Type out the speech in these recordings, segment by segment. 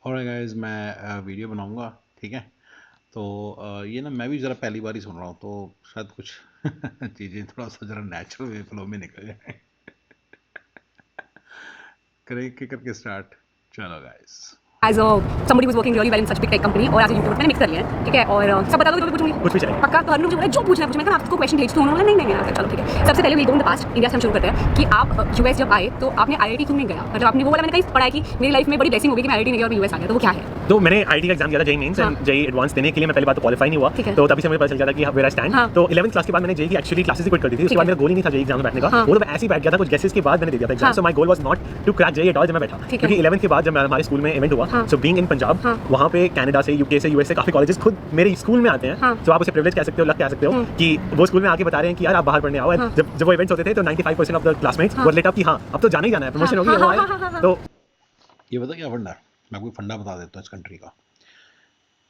और गाइस मैं वीडियो बनाऊंगा। ठीक है। तो ये ना मैं भी ज़रा पहली बार ही सुन रहा हूँ, तो शायद कुछ चीज़ें थोड़ा सा ज़रा नेचुरल वे फ्लो में निकल जाए। करें के करके स्टार्ट। चलो guys. As somebody was working really well in such big tech company और एज अ यूट्यूबर मैंने मिक्स कर लिया है, ठीक है। और सब बता दो, जो भी पूछूंगी कुछ भी चलेगा। पक्का। तो हर लोग जो बोले जो पूछना है पूछ, मैं कहा आपको क्वेश्चन भेज दूं, उन्होंने नहीं नहीं नहीं चलो ठीक है। सबसे पहले we go in the past, India से हम शुरू करते हैं कि आप यूएस जब आए तो आपने आईआईटी क्यों नहीं गया? मतलब आपने वो वाला, मैंने कहीं पढ़ा है कि मेरी लाइफ में बड़ी ब्लेसिंग होगी कि मैं आईआईटी नहीं गया और यूएस आ गया, तो वो क्या है? तो मैंने आईटी का एग्जाम दिया था, JEE mains and JEE advance देने के लिए मैं पहली बार तो क्वालीफाई नहीं हुआ, ठीक है। तो तभी से मुझे पता चल गया था कि वेयर आई स्टैंड। हाँ। तो 11th क्लास के बाद मैंने जेईई की एक्चुअली क्लासेस ही क्विट कर दी थी। उसके ठीक बाद है। मेरा गोल ही नहीं था जेईई एग्जाम में बैठने का, हाँ। वो तो मैं ऐसे ही बैठ गया था। कुछ गेसेस के बाद मैंने दे दिया था एग्जाम। हाँ। So my goal was not to crack JEE at all जब मैं बैठा, ठीक है। क्योंकि 11th के बाद जब हमारे स्कूल में इवेंट हुआ, हाँ। सो बीइंग इन पंजाब, हाँ। वहाँ पे कनाडा से, यूके से, यूएस से काफी कॉलेजेस खुद मेरे स्कूल में आते हैं। हाँ। तो आप उसे प्रिविलेज कह सकते हो, लक कह सकते हो कि वो स्कूल में आके बता रहे हैं कि यार आप बाहर पढ़ने आओ। हाँ। जब वो इवेंट्स होते थे तो 95% of the classmates were late up कि हाँ अब तो जाना ही जाना है, प्रमोशन होगी, वो आए। तो ये बता क्या फंडा है? मैं आपको फंडा बता देता हूँ इस कंट्री का।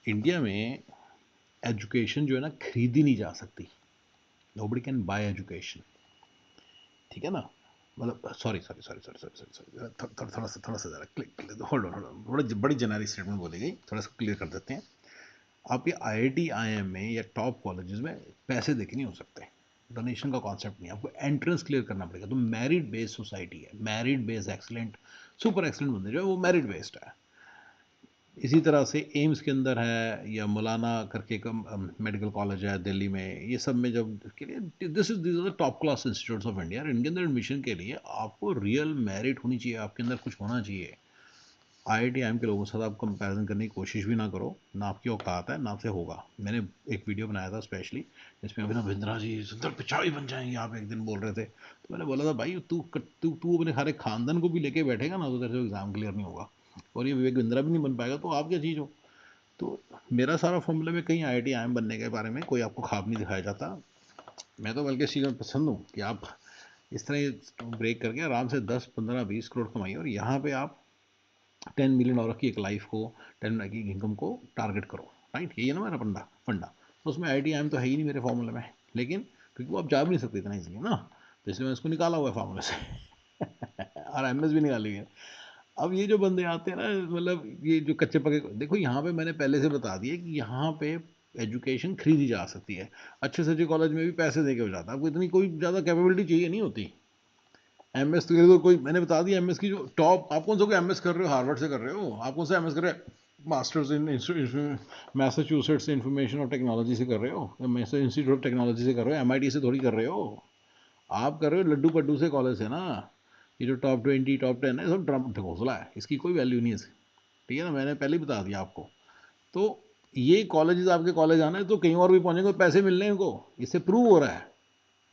इंडिया में एजुकेशन जो है ना खरीदी नहीं जा सकती। Nobody can buy education. ठीक है ना? मतलब sorry sorry sorry sorry sorry sorry sorry थोड़ा सा ज़रा क्लिक होल्ड ऑन, थोड़ा बड़ी जेनरिक स्टेटमेंट बोली गई, थोड़ा सा क्लियर कर देते हैं। आप ये आईआईटी आईएम में या टॉप कॉलेजेस में पैसे देके नहीं हो सकते। डोनेशन का कॉन्सेप्ट नहीं है, आपको एंट्रेंस क्लियर करना पड़ेगा। तो मेरिट बेस्ड सोसाइटी है, merit based excellent, super excellent बंदे जो है वो मेरिट बेस्ड है। इसी तरह से एम्स के अंदर है या मौलाना करके एक मेडिकल कॉलेज है दिल्ली में, ये सब में जब के लिए this are top class institutes of India. इनके अंदर एडमिशन के लिए आपको रियल मेरिट होनी चाहिए, आपके अंदर कुछ होना चाहिए। आईआईटी आईएम के लोगों के साथ आप कंपैरिजन करने की कोशिश भी ना करो, ना आपकी औकात है ना आपसे होगा। मैंने एक वीडियो बनाया था स्पेशली जिसमें अभिनव बिंद्रा जी सुंदर पिचाई बन जाएंगे आप एक दिन बोल रहे थे, तो मैंने बोला था भाई तू तू तू अपने सारे खानदान को भी लेके बैठेगा ना तो तेरे से एग्ज़ाम क्लियर नहीं होगा, और ये विवेक बिंद्रा भी नहीं बन पाएगा, तो आप क्या चीज़ हो। तो मेरा सारा फॉर्मूला में कहीं आईआईटी आईएम बनने के बारे में कोई आपको ख्वाब नहीं दिखाया जाता। मैं तो बल्कि इस चीज़ में पसंद हूँ कि आप इस तरह ब्रेक करके आराम से 10 15 20 करोड़ कमाइए, और यहाँ पे आप 10 मिलियन डॉलर की एक लाइफ को, 10 लाख की इनकम को टारगेट करो। राइट, यही है ना मेरा फंडा फंडा। तो उसमें आईआईटी आईएम तो है ही नहीं मेरे फॉर्मूले में, लेकिन क्योंकि वो आप जा भी नहीं सकते इतना इसलिए ना, तो इसलिए मैं उसको निकाला हुआ है फार्मूले से। और एमएस भी निकाली है। अब ये जो बंदे आते हैं ना, मतलब ये जो कच्चे पके, देखो यहाँ पे मैंने पहले से बता दिया कि यहाँ पे एजुकेशन खरीदी जा सकती है। अच्छे से अच्छे कॉलेज में भी पैसे दे के हो जाता है, आपको इतनी कोई ज़्यादा कैपेबिलिटी चाहिए नहीं होती। एमएस तो कोई, मैंने बता दिया एमएस की जो टॉप, आप कौन सा कोई एमएस कर रहे हो हार्वर्ड से कर रहे हो, आप कौन सा एमएस कर रहे हो मास्टर्स इन मैसाचुसेट्स इंफॉर्मेशन और टेक्नोलॉजी से कर रहे हो, इंस्टीट्यूट ऑफ टेक्नोलॉजी से कर रहे हो, एमआईटी से थोड़ी कर रहे हो। आप कर रहे हो लड्डू पड्डू से कॉलेज है ना। ये जो टॉप 20 टॉप 10 है सब ड्रम घोसला है, इसकी कोई वैल्यू नहीं है। ठीक है ना, मैंने पहले ही बता दिया आपको। तो ये कॉलेजेस आपके कॉलेज आना है तो कहीं और भी पहुंचेंगे, पैसे मिलने हैं इनको, इससे प्रूव हो रहा है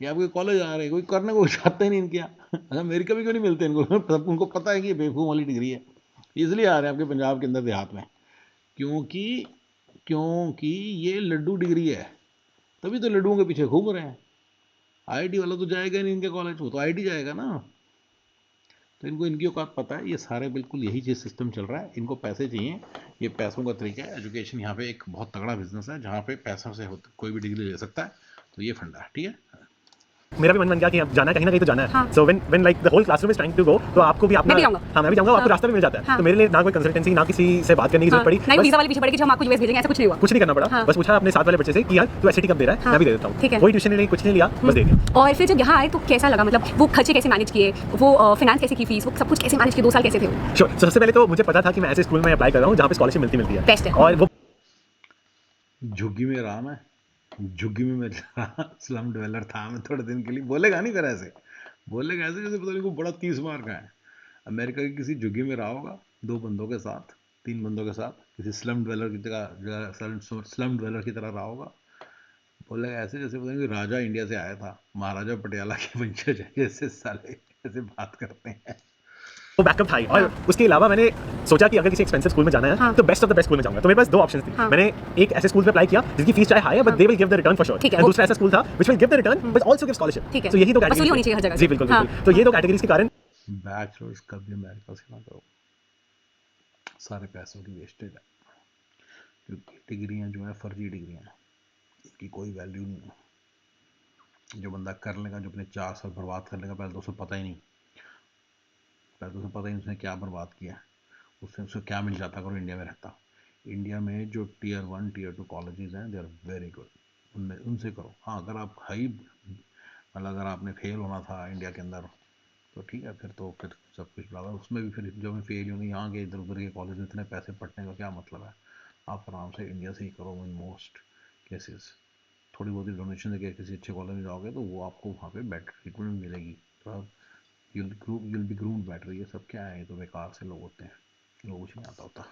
कि आपके कॉलेज आ रहे हैं, कोई करने को चाहते ही नहीं इनके यहाँ। अच्छा, अमेरिका भी क्यों नहीं मिलते इनको? सब उनको पता है कि ये बेवकूफ़ वाली डिग्री है, इसलिए आ रहे हैं आपके पंजाब के अंदर देहात में। क्योंकि क्योंकि ये लड्डू डिग्री है, तभी तो लड्डुओं के पीछे घूम रहे हैं। आईआईटी वाला तो जाएगा नहीं इनके कॉलेज, वो तो आईआईटी जाएगा ना। तो इनको इनकी औकात पता है, ये सारे बिल्कुल यही चीज़ सिस्टम चल रहा है, इनको पैसे चाहिए। ये पैसों का तरीका है। एजुकेशन यहाँ पे एक बहुत तगड़ा बिजनेस है जहाँ पे पैसों से कोई भी डिग्री ले सकता है। तो ये फंडा है, ठीक है। मेरा भी मन बन गया कि अब जाना है, कहीं ना कहीं तो जाना है। हाँ। So when like the whole classroom is trying to go, तो आपको भी अपना, मैं भी जाऊंगा। हाँ मैं भी जाऊंगा, आपको हाँ। रास्ता भी मिल जाता है। हाँ। तो मेरे लिए ना कोई कंसल्टेंसी, ना किसी से बात करने की जरूरत पड़ी, नहीं बस वीजा वाले पीछे पड़े कि जो हम आपको यूएस भेजेंगे, ऐसा कुछ नहीं हुआ। कुछ नहीं करना पड़ा। हाँ। बस पूछा अपने साथ वाले बच्चे से कि यार तू एसएटी कब दे रहा है, हाँ। मैं भी दे देता हूँ। ठीक है। कोई ट्यूशन नहीं, कुछ नहीं लिया, बस दे दिया। और फिर जब यहाँ आए तो कैसा लगा? मतलब वो खर्चे कैसे मैनेज किए, वो फाइनेंस कैसे की, फीस, वो सब कुछ कैसे मैनेज किए? 2 साल कैसे थे वो? श्योर। सबसे पहले तो मुझे पता था कि मैं ऐसे स्कूल में अप्लाई कर रहा हूँ जहाँ पे स्कॉलरशिप मिलती है। बेस्ट है। और वो झुग्गी में रहा मैं, झुग्गी में मैं स्लम डवेलर था मैं थोड़े दिन के लिए। बोलेगा नहीं फिर ऐसे, बोलेगा ऐसे जैसे पता नहीं कोई बड़ा 30 मार का है। अमेरिका की किसी झुग्गी में रहा होगा 2 बंदों के साथ, 3 बंदों के साथ, किसी स्लम डवेलर की तरह, स्लम डवेलर की तरह रहा होगा। बोलेगा ऐसे जैसे पता नहीं राजा इंडिया से आया था, महाराजा पटियाला के वंशज है, जैसे साले ऐसे बात करते हैं। बैकअप था ही। और हाँ। उसके अलावा मैंने सोचा कि अगर किसी एक्सपेंसिव स्कूल में जाना है, हाँ। तो best of the best school में जाऊंगा। तो मेरे पास 2 ऑप्शंस थी। हाँ। मैंने एक ऐसे स्कूल में अप्लाई किया जिसकी फीस चाहे हाई है, but they will give the return for sure. ठीक है। और दूसरा ऐसा स्कूल था which will give the return but also give scholarship. ठीक है। तो यही दो वसूली कैटेगरीज होनी चाहिए हर जगह जी से। बिल्कुल हाँ। बिल्कुल। तो ये दो कैटेगरीज के कारण बैचलर्स कभी अमेरिका से ना करो, सारे पैसों की वेस्टेज है। क्योंकि डिग्रियाँ जो है फर्जी डिग्रियाँ हैं, इनकी कोई वैल्यू नहीं है। जो बंदा कर लेगा, जो अपने 4 साल बर्बाद कर लेगा, पहले तो उसे पता ही नहीं, पहले तो उसे पता ही नहीं उसने क्या बर्बाद किया। उससे उससे क्या मिल जाता अगर वो इंडिया में रहता। इंडिया में जो टियर 1 टियर 2 कॉलेजेस हैं, दे आर वेरी गुड, उनमें उनसे करो। हाँ, अगर आप हाई मतलब अगर आपने फेल होना था इंडिया के अंदर तो ठीक है, फिर तो फिर सब कुछ बराबर। उसमें भी फिर जब फेल होंगे यहाँ के इधर उधर के कॉलेज में इतने पैसे पढ़ने का क्या मतलब है। आप आराम से इंडिया से ही करो इन मोस्ट केसेस। थोड़ी बहुत ही डोनेशन देके किसी अच्छे कॉलेज में जाओगे तो वो आपको वहाँ पे बेटर ट्रीटमेंट मिलेगी। तो you'll be groomed better। ये सब क्या है, ये तो बेकार से लोग होते हैं, लोग कुछ नहीं आता होता।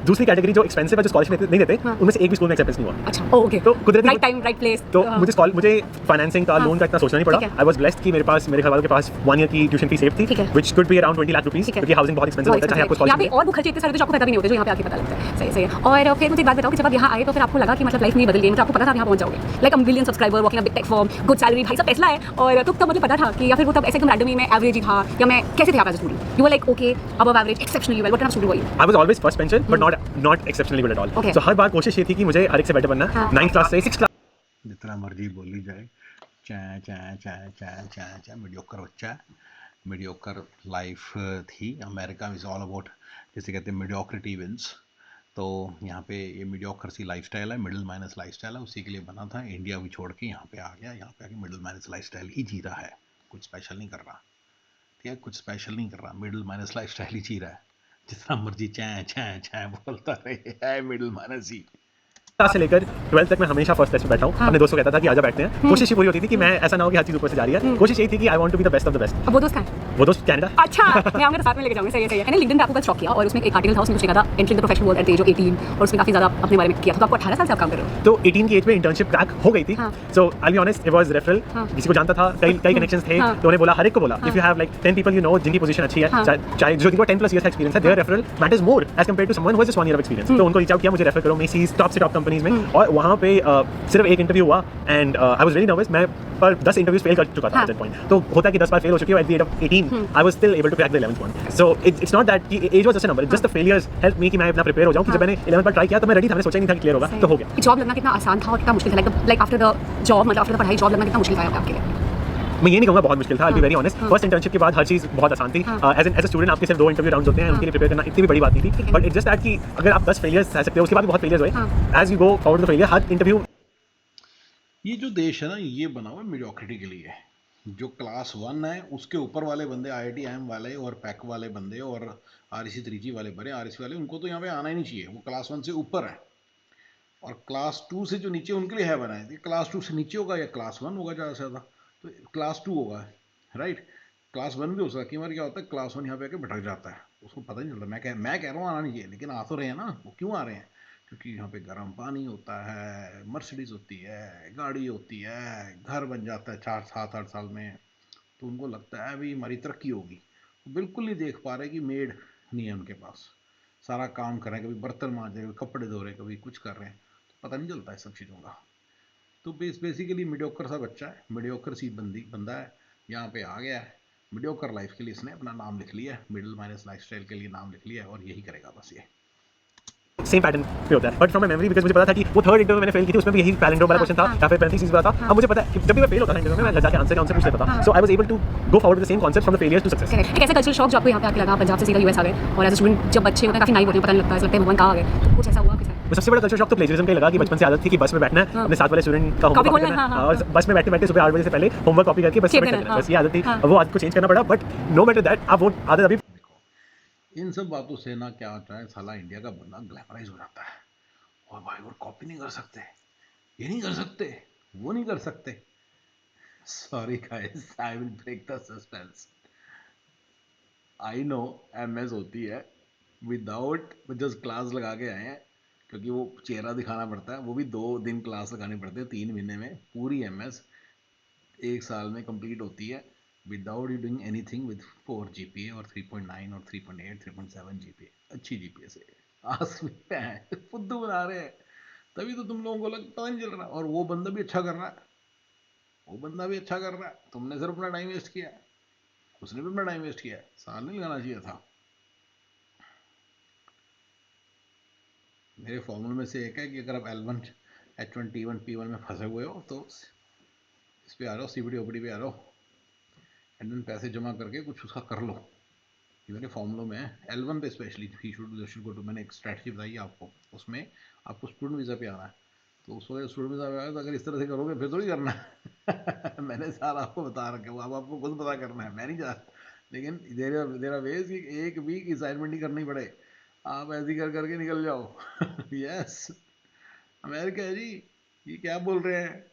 दूसरी कैटेगरी जो एक्सपेंसिव है, जो स्कॉलरशिप नहीं देते, हाँ। उनमें से एक भी स्कूल में एक्सेप्टेंस नहीं हुआ। अच्छा, ओके। तो कुदरती राइट टाइम राइट प्लेस। तो मुझे फाइनेंसिंग का लोन का इतना सोचना नहीं पड़ा। ठीक है। आई वाज ब्लेस्ड कि मेरे घर वालों के पास 1 ईयर की ट्यूशन फी सेव थी, ठीक है। Which could be around 20 lakh rupees, ठीक है। क्योंकि हाउसिंग बहुत एक्सपेंसिव होता है, चाहे आपको यहाँ स्कॉलरशिप पे और वो खर्चे इतने सारे जो आपको पता भी नहीं होते, जो यहाँ पे आके पता लगता है। सही सही है। और फिर मुझे एक बात बताओ कि जब आप यहाँ आए तो फिर आपको लगा कि मतलब लाइफ नहीं बदल गई, मतलब आपको पता था आप यहाँ पहुंच जाओगे, like a million subscriber, working a big tech firm, good salary, भाई सब टेस्ला है, और तो तब मुझे पता था कि या फिर वो तब ऐसे एकदम रैंडमली मैं एवरेज ही था, या मैं कैसे थे आप as a student? You were like okay above average, exceptionally well, what kind of student were you? I was always first bencher but not exceptionally good at all. Okay. So हर बार कोशिश ये थी कि मुझे हर एक से बेटर बनना। हाँ। 9th क्लास से 6th क्लास जितना मर्जी बोली जाए, चाय चाय चाय चाय चाय चाय, मीडियोकर बच्चा है, मीडियोकर लाइफ थी। अमेरिका इज़ ऑल अबाउट, जैसे कहते हैं मीडियोक्रिटी विंस। तो यहाँ पे ये मीडियोकर सी लाइफस्टाइल है, मिडिल माइनस लाइफस्टाइल है, उसी के लिए बना था। इंडिया भी छोड़ के यहाँ पे आ गया, यहाँ पे आके मिडिल माइनस लाइफस्टाइल ही जी रहा है, कुछ स्पेशल नहीं कर रहा। ठीक है, कुछ स्पेशल नहीं कर रहा, मिडिल माइनस लाइफस्टाइल ही जी रहा है। जितना मर्जी चाय चाय चाय बोलता रहे, है मिडिल माइनस ही। से लेकर 12th तक मैं हमेशा फर्स्ट बेंच पे बैठा हूँ। हाँ। अपने दोस्तों को कहता था कि आजा बैठते हैं। कोशिश ये पूरी होती थी कि मैं ऐसा ना हो कि हर चीज ऊपर से जा रही है। कोशिश यही थी कि I want to be the best of the best. अब वो दोस्त कहाँ है? वो दोस्त कनाडा। अच्छा, मैं आऊँगा तो साथ में लेके जाऊँगी। सही है सही है। मैंने लिंक्डइन पे आपको कल स्टॉक किया और उसमें एक आर्टिकल था, उसमें कुछ लिखा था entering the professional world at the age of 18, और उसमें काफी ज्यादा अपने बारे में किया था। तो आपको 18 साल से आप काम कर रहे हो? तो 18 की एज में इंटर्नशिप क्रैक हो गई थी। हाँ। So I be honest, it was referral. हाँ। किसी को जानता था, कई कनेक्शंस थे, हाँ। तो उन्हें बोला, हर एक को बोला, if you have like 10 people you know जिनकी पोजीशन अच्छी है, हाँ। चाहे जो जिनको 10+ इयर्स का एक्सपीरियंस है, there referral matters more as compared to someone who has just 1 year of experience. तो उनको रीच आउट किया, मुझे रेफर करो मेसीज टॉप से टॉप कंपनीज में। और वहां पे सिर्फ एक इंटरव्यू हुआ and I was very nervous. मैं पर 10 इंटरव्यूज फेल कर चुका था एट दैट पॉइंट। तो होता है कि 10 बार फेल हो चुकी हूं। At the age of 18 I was still able to crack the 11th one. So it's not that कि age was just a number, just the failures help me कि मैं इतना प्रिपेयर हो जाऊं कि जब मैंने 11th बार ट्राई किया तो मैं रेडी था, मैंने सोचा नहीं था कि क्लियर होगा, तो हो गया। जॉब लगना कितना आसान था और कितना मुश्किल था? लाइक आफ्टर द जॉब, मतलब आफ्टर द पढ़ाई जॉब लगना कितना मुश्किल था आपके लिए? मैं ये नहीं कहूँगा बहुत मुश्किल था, I be very honest. First internship के बाद हर चीज़ बहुत आसान थी। एज अ स्टूडेंट आपके सिर्फ 2 इंटरव्यू राउंड्स होते हैं, उनके लिए प्रिपेयर करना इतनी भी बड़ी बात नहीं थी। बट इट्स जस्ट दैट कि अगर आप 10 फेलियर्स सह सकते हो, उसके बाद भी बहुत फेलियर्स हुए, as you go forward the failure, हर इंटरव्यू। ये जो देश है ना, ये बना हुआ मीडियोक्रिटी के लिए। जो क्लास 1 है उसके ऊपर वाले बंदे, IIT IIM वाले और पैक वाले बंदे और REC 3G वाले बने, REC वाले, उनको तो यहाँ पे आना ही नहीं चाहिए, वो क्लास 1 से ऊपर है। और क्लास 2 से जो नीचे, उनके लिए है बना है। क्लास 2 से नीचे होगा या क्लास 1 होगा ज़्यादा से ज़्यादा, तो क्लास 2 होगा, राइट। क्लास 1 भी हो सकता है। कई बार क्या होता है, क्लास 1 यहाँ पे आके भटक जाता है, उसको पता नहीं चलता। मैं कह रहा हूँ आना नहीं चाहिए, लेकिन आ तो रहे हैं ना। वो क्यों आ रहे हैं? क्योंकि यहाँ पे गर्म पानी होता है, मर्सिडीज होती है, गाड़ी होती है, घर बन जाता है 4 7 8 साल में, तो उनको लगता है अभी हमारी तरक्की होगी। वो बिल्कुल नहीं देख पा रहे कि मेड नहीं है उनके पास, सारा काम कर रहे हैं, कभी बर्तन मांज रहे हैं, कभी कपड़े धो रहे हैं, कभी कुछ कर रहे हैं, तो पता नहीं चलता है सब चीज़ों का। तो बेसिकली मीडियोकर सा बच्चा है, मीडियोकर सी बंदा है, यहाँ पे आ गया है। मीडियोकर लाइफ के लिए इसने अपना नाम लिख लिया है, मिडिल माइनस लाइफस्टाइल के लिए नाम लिख लिया है, और यही करेगा बस ये। सेम पैटर्न पे होता है। But from my memory, because मुझे पता था कि वो थर्ड इंटरव्यू मैंने फेल की थी, उसमें भी यही पैलिंड्रोम वाला क्वेश्चन था या फिर पैरेंथेसिस वाला था। अब मुझे पता है कि जब भी मैं फेल होता था इंटरव्यू में, मैं जाके आंसर पूछ लेता था। So I was able to go forward with the same concept from the failures to success. Correct. एक ऐसा कल्चरल शॉक जो आपको यहाँ पे आके लगा, पंजाब से सीधा US आ गए, और एज अ स्टूडेंट जब बच्चे होते हैं काफी नाइव होते हैं, पता नहीं लगता है, लगता है भगवान कहाँ आ गए, तो कुछ ऐसा हुआ किसी? वो सबसे बड़ा कल्चर शॉक तो प्लेजरिज्म का ही लगा कि बचपन से आदत थी कि बस में बैठना है, अपने साथ वाले स्टूडेंट का होमवर्क कॉपी करना है, और बस में बैठते-बैठते सुबह 8 बजे से पहले होमवर्क कॉपी करके बस में बैठना है। बस ये आदत थी। अब वो आदत को चेंज करना पड़ा, बट नो मैटर दैट, अब वो आदत अभी। इन सब बातों से ना क्या होता है, साला इंडिया का बंदा ग्लैमराइज हो जाता है। और भाई वो कॉपी नहीं कर सकते, ये नहीं कर सकते, वो नहीं कर सकते। Sorry guys, I will break the suspense. I know MS होती है विदाउट, जस्ट क्लास लगा के आए हैं, क्योंकि वो चेहरा दिखाना पड़ता है। वो भी 2 दिन क्लास लगानी पड़ती है, 3 महीने में पूरी MS 1 साल में कंप्लीट होती है, without you doing anything, with 4 GPA और 3.9 और 3.8 3.7 GPA, अच्छी GPA से। आस में है, फुद्दू बना रहे हैं, तभी तो तुम लोगों को पता नहीं चल रहा। और वो बंदा भी अच्छा कर रहा है, वो बंदा भी अच्छा कर रहा है, तुमने सिर्फ अपना टाइम वेस्ट किया है, उसने भी अपना टाइम वेस्ट किया है। साल नहीं लगाना चाहिए था। मेरे फॉर्मूले में से एक है कि अगर आप L1 H1 T1 P1 में फंसे हुए हो तो इस पे आ रहा हो, CBD OPD पे आ रहा हो, एंड देन पैसे जमा करके कुछ उसका कर लो, इवन ये फॉर्मूला में L1 पे specially he should go to, मैंने एक स्ट्रैटेजी बताई है आपको, उसमें आपको स्टूडेंट वीज़ा पे आना है, तो उस वक्त स्टूडेंट वीज़ा पे आया तो अगर इस तरह से करोगे फिर थोड़ी करना है मैंने सारा आपको बता रखा है, वो अब आपको खुद पता करना है, मैं नहीं जा, लेकिन देर वेज कि एक वीक असाइनमेंट ही करनी पड़े, आप ऐसे कर करके निकल जाओ यस अमेरिका है जी, ये क्या बोल रहे हैं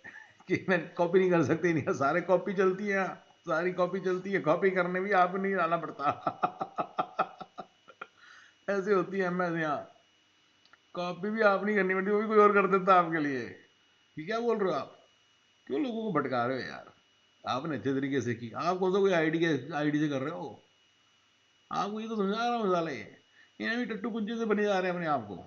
कि मैं कॉपी नहीं कर सकते, नहीं सारे कॉपी चलती है, सारी कॉपी चलती है, कॉपी करने भी आप नहीं आना पड़ता ऐसे होती है मैं यहाँ, कॉपी भी आप नहीं करनी पड़ती, वो भी कोई और कर देता आपके लिए, ये क्या बोल रहे हो आप, क्यों लोगों को भटका रहे हो यार, आपने अच्छे तरीके से की, आप कौन सा कोई आईडी से कर रहे हो, आपको ये तो समझा रहा हूँ मसाला, ये इन्हें भी टट्टू पुंजे से बने जा रहे हैं अपने आप को,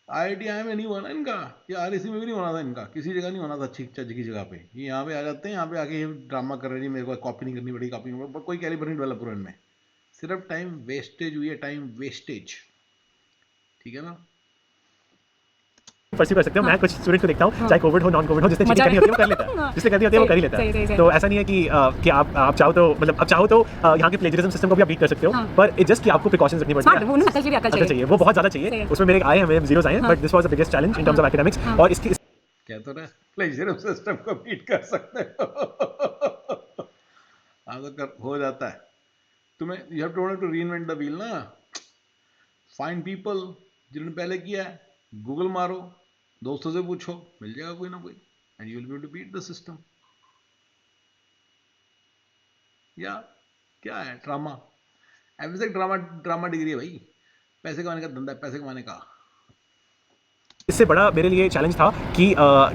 IITI में नहीं हुआ ना इनका, ये RSC में भी नहीं होना था इनका, किसी जगह नहीं होना था अच्छी चज की जगह पे, ये यहाँ पे आ जाते हैं, यहाँ पे आके ये ड्रामा कर रहे हैं, मेरे को कॉपी नहीं करनी पड़ी, कॉपी नहीं, कोई कैलिबर नहीं डेवलप हुआ इनमें, सिर्फ टाइम वेस्टेज हुई है, टाइम वेस्टेज, ठीक है ना। परस्यू कर सकते हो। मैं कुछ स्टूडेंट को देखता हूँ, चाहे कोविड हो नॉन कोविड हो, जिसने चीटिंग करनी होती है वो कर लेता है, जिसने करनी होती है वो कर ही लेता है। तो ऐसा नहीं है कि आप चाहो तो मतलब आप चाहो तो यहाँ के प्लेजरिज्म सिस्टम को भी आप बीट कर सकते हो, पर इट जस्ट कि आपको प्रिकॉशंस रखनी पड़ती है, अकल चाहिए, वो बहुत ज़्यादा चाहिए। उसमें मेरे आए हैं, मेरे जीरोस आए हैं, but this was the biggest challenge in terms of academics. और इसकी क्या तो ना प्लेजरिज्म सिस्टम को बीट कर सकते हो हाँ तो कर हो जाता है, तुम्हें you have to reinvent the wheel ना, फाइंड पीपल जिन्होंने पहले किया है, गूगल मारो, दोस्तों से पूछो, मिल जाएगा कोई ना कोई, and you will be able to beat the system. या क्या है ड्रामा, एवरीथिंग ड्रामा डिग्री है भाई, पैसे कमाने का धंधा है, पैसे कमाने का। इससे बड़ा मेरे लिए चैलेंज था कि